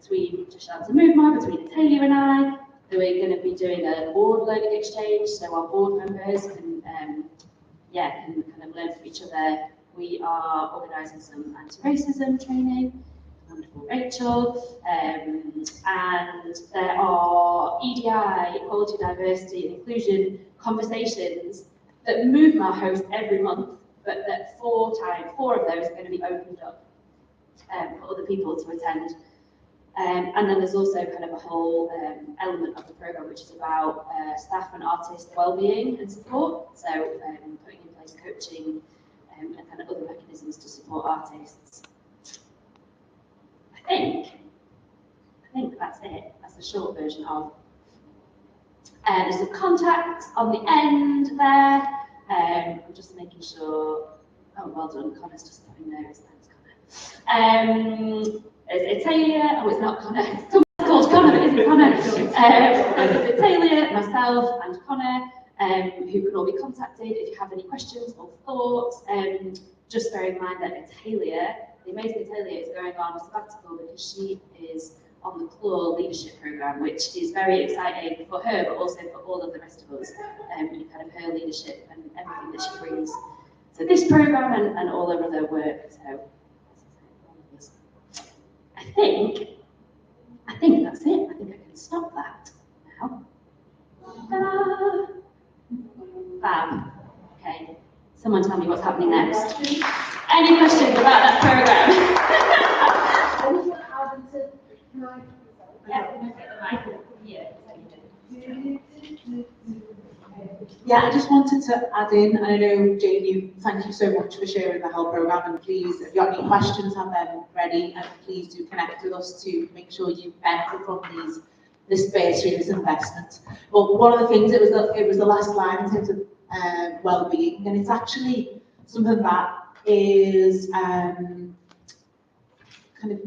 between Cheshire and Movema, between Natalia and I. We're going to be doing a board learning exchange, so our board members can kind of learn from each other. We are organising some anti-racism training. Wonderful Rachel, and there are EDI, equality, diversity and inclusion conversations that Movema hosts every month, but that 4 of those are going to be opened up for other people to attend. And then there's also kind of a whole element of the programme which is about staff and artist wellbeing and support, so putting in place coaching and kind of other mechanisms to support artists. I think that's it. That's the short version of. There's some contacts on the end there. I'm just making sure. Oh, well done. Connor's just putting those. Thanks, Connor. There's Italia. Oh, it's not Connor. Someone's called Connor, but isn't Connor. There's Italia, myself, and Connor, who can all be contacted if you have any questions or thoughts. Just bear in mind that Italia, the amazing Italia, is going on a sabbatical because she is on the CLAW leadership programme, which is very exciting for her, but also for all of the rest of us, and kind of her leadership and everything that she brings to this programme and all her other work. So, I think that's it. I think I can stop that now. Ta-da! Fab. Okay. Someone tell me what's happening next. Any questions about that programme? Yeah, I just wanted to add in, and I know, Jane, thank you so much for sharing the whole programme, and please, if you have any questions, have them ready, and please do connect with us to make sure you benefit from this bursary, this investment. But one of the things, it was the last line in terms of well-being, and it's actually something that is kind of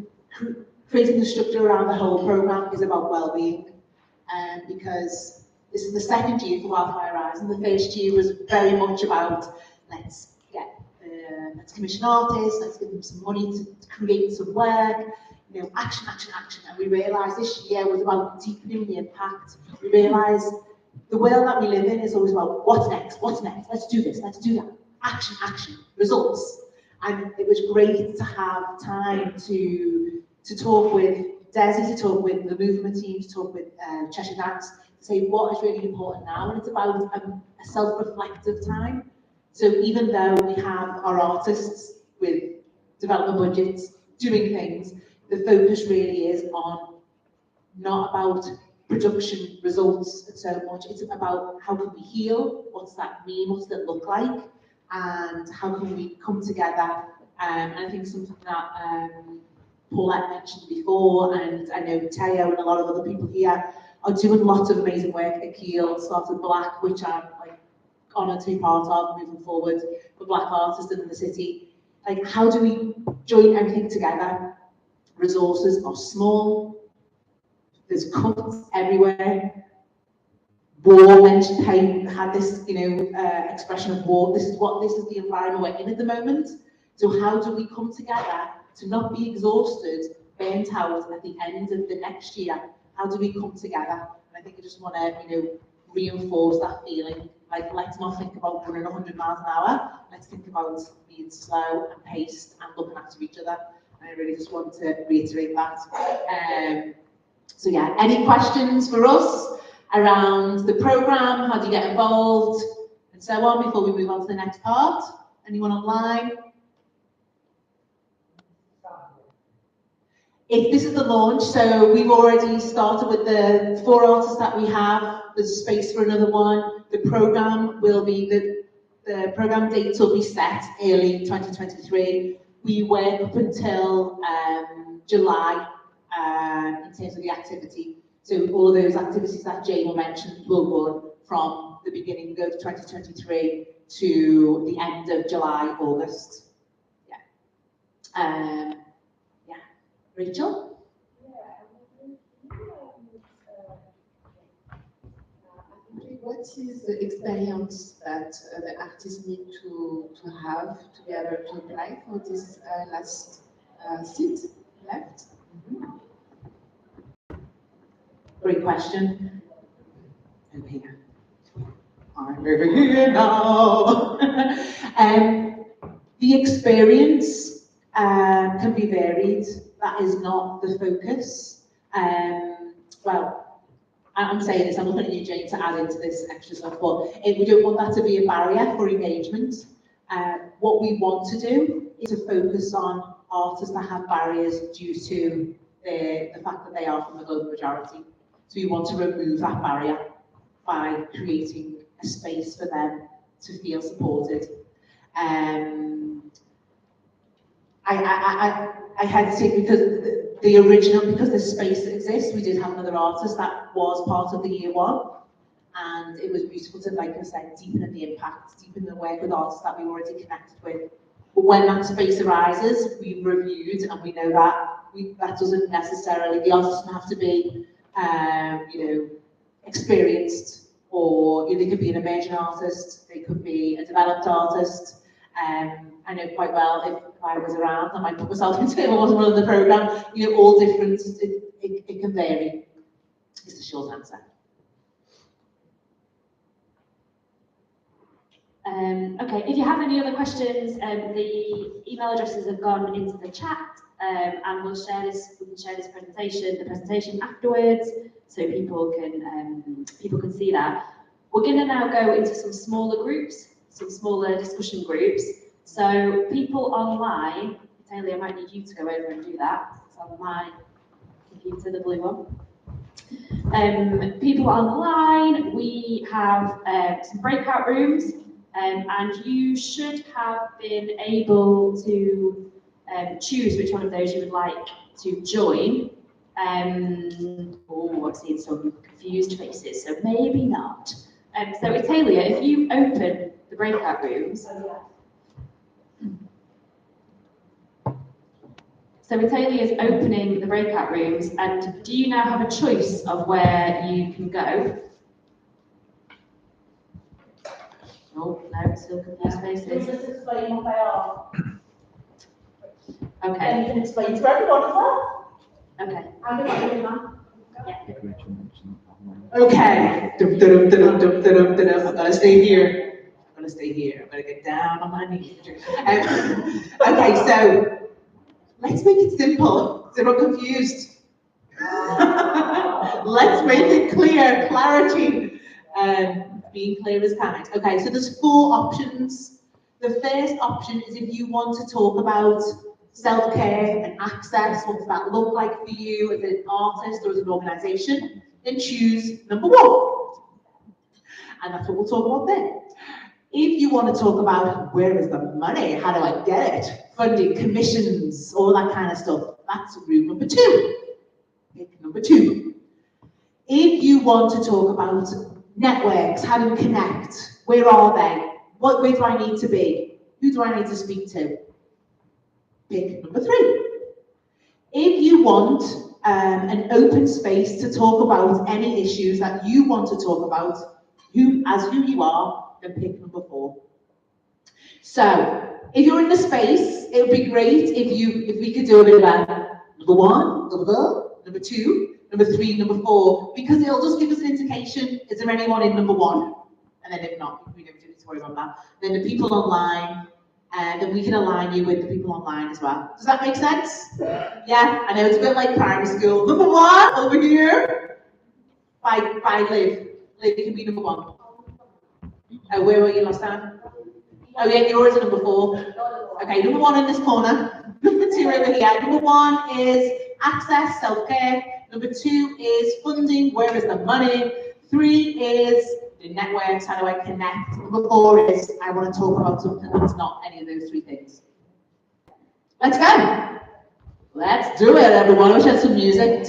creating the structure around the whole programme is about well-being, because this is the second year for Wildfire Rising. The first year was very much about let's commission artists, let's give them some money to create some work, action, action, action. And we realised this year was about deepening the impact. We realised the world that we live in is always about what's next, let's do this, let's do that. Action, action, results. And it was great to have time to talk with Desi, to talk with the movement team, to talk with Cheshire Dance, to say what is really important now. And it's about a self-reflective time. So even though we have our artists with development budgets doing things, the focus really is on not about production results so much. It's about how can we heal, what's that mean, what's that look like, and how can we come together. And I think something that Paulette mentioned before, and I know Teo and a lot of other people here are doing lots of amazing work at Kiel, Started Black, which I'm honoured to be part of moving forward, for Black artists in the city. How do we join everything together? Resources are small, there's cuts everywhere. War mentioned, had this, expression of war. This is the environment we're in at the moment. So how do we come together to not be exhausted, burnt out at the end of the next year? How do we come together? And I think I just want to, reinforce that feeling. Let's not think about running 100 miles an hour. Let's think about being slow and paced and looking after each other. And I really just want to reiterate that. So yeah, any questions for us around the programme? How do you get involved? And so on before we move on to the next part? Anyone online? If this is the launch, so we've already started with the 4 artists that we have. There's space for another one. The programme will be, the programme dates will be set early 2023. We work up until July in terms of the activity. So all of those activities that Jane mentioned will run from the beginning of 2023 to the end of July, August. Yeah. Rachel? what is the experience that the artists need to have to be able to apply for this last seat left? Great question. Over here. I'm over here now. The experience can be varied. That is not the focus. Well, I'm saying this, I'm looking at you, Jane, to add into this extra stuff, but we don't want that to be a barrier for engagement. What we want to do is to focus on artists that have barriers due to the fact that they are from the global majority. So we want to remove that barrier by creating a space for them to feel supported. I hesitate because the original, because the space that exists, we did have another artist that was part of the year one, and it was beautiful to, like I said, deepen the impact, deepen the work with artists that we already connected with. But when that space arises, we've reviewed, and we know that that doesn't necessarily, the artist doesn't have to be, experienced, or they could be an emerging artist, they could be a developed artist. I know quite well if I was around, I might put myself into it, I wasn't running the programme, all different, it can vary, is the short answer. Okay, if you have any other questions, the email addresses have gone into the chat, and we can share this presentation afterwards, so people can see that. We're going to now go into some smaller groups, some smaller discussion groups. So people online, Taylor, I might need you to go over and do that. It's on my computer, the blue one. People online, we have some breakout rooms, and you should have been able to choose which one of those you would like to join. Oh, I've seen some confused faces, so maybe not. So Italia, if you open the breakout rooms, so Italia is opening the breakout rooms, and do you now have a choice of where you can go? Oh, no, still confused faces. Just explain what they are. Okay. And you can explain to everyone as well. Okay. I'm going to do that. Okay. I'm gonna stay here. I'm gonna get down on my knees. Okay, so let's make it simple. So not confused. Let's make it clear. Clarity. Being clear is kind. Okay, so there's 4 options. The first option is if you want to talk about self-care and access, what does that look like for you as an artist or as an organisation, then choose number 1. And that's what we'll talk about then. If you want to talk about where is the money, how do I get it, funding, commissions, all that kind of stuff, that's room number 2. Pick number 2. If you want to talk about networks, how do we connect, where are they, where do I need to be, who do I need to speak to, pick number 3. If you want an open space to talk about any issues that you want to talk about, who you are, then pick number 4. So, if you're in the space, it would be great if we could do a bit of number 1, number 2, number 3, number 4, because it'll just give us an indication, is there anyone in number 1? And then if not, we don't need to worry about that. Then the people online, then we can align you with the people online as well. Does that make sense? Yeah, I know it's a bit like primary school. Number 1, over here. By Liv. Liv can be number 1. Oh, where were you last time? Oh yeah, yours are number 4. Okay, number 1 in this corner. Number 2 over here. Number 1 is access, self-care. Number 2 is funding, where is the money? 3 is the networks, how do I connect? Number 4 is I want to talk about something that's not any of those 3 things. Let's go. Let's do it, everyone. I wish I had some music.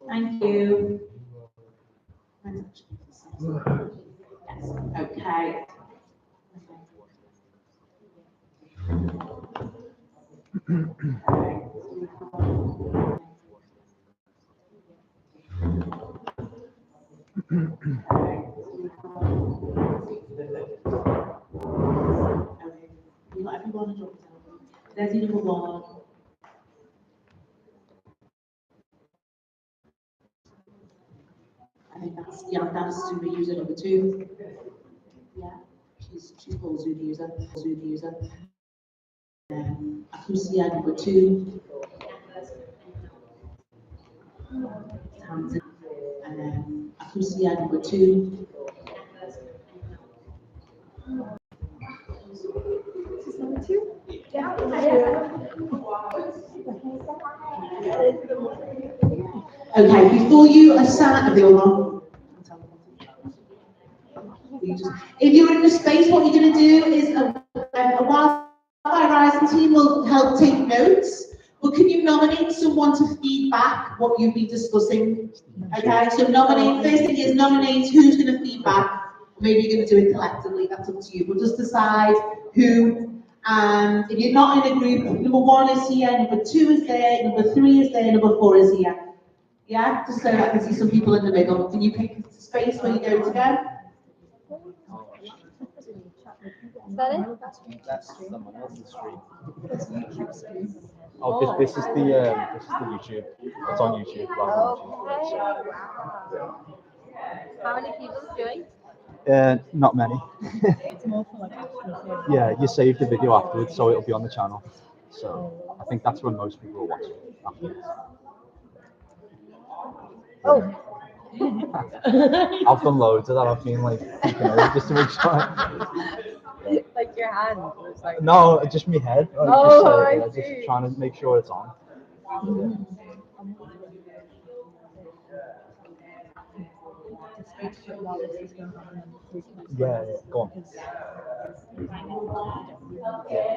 Thank you. Yes. Okay. We got everyone to drop down. There's your number one. I think that's super user number two. Yeah, she's called Zoom user. Akusia number two. Tamsin. Akusia number two. Okay, before you assign the other, if you're in the space, what you're going to do is a Wildfire Rising team will help take notes, but can you nominate someone to feed back what you've been discussing? Okay, so nominate, first thing is nominate who's going to feed back. Maybe you're going to do it collectively, that's up to you, but just decide who. And if you're not in a group, number one is here, number two is there, number three is there, number four is here. Yeah, just so I can see some people in the middle. Can you pick a space where you go to go? Is that it? That's someone else's stream. Oh, this is the YouTube. It's on YouTube. How many people doing? Not many. It's more for like actual. Yeah, you save the video afterwards, so it'll be on the channel. So I think that's when most people will watch it afterwards. Oh. I've done loads of that. I've been like, just to make sure. Like your hand. Like... No, just my head. Just trying to make sure it's on. Yeah, go on. Yeah.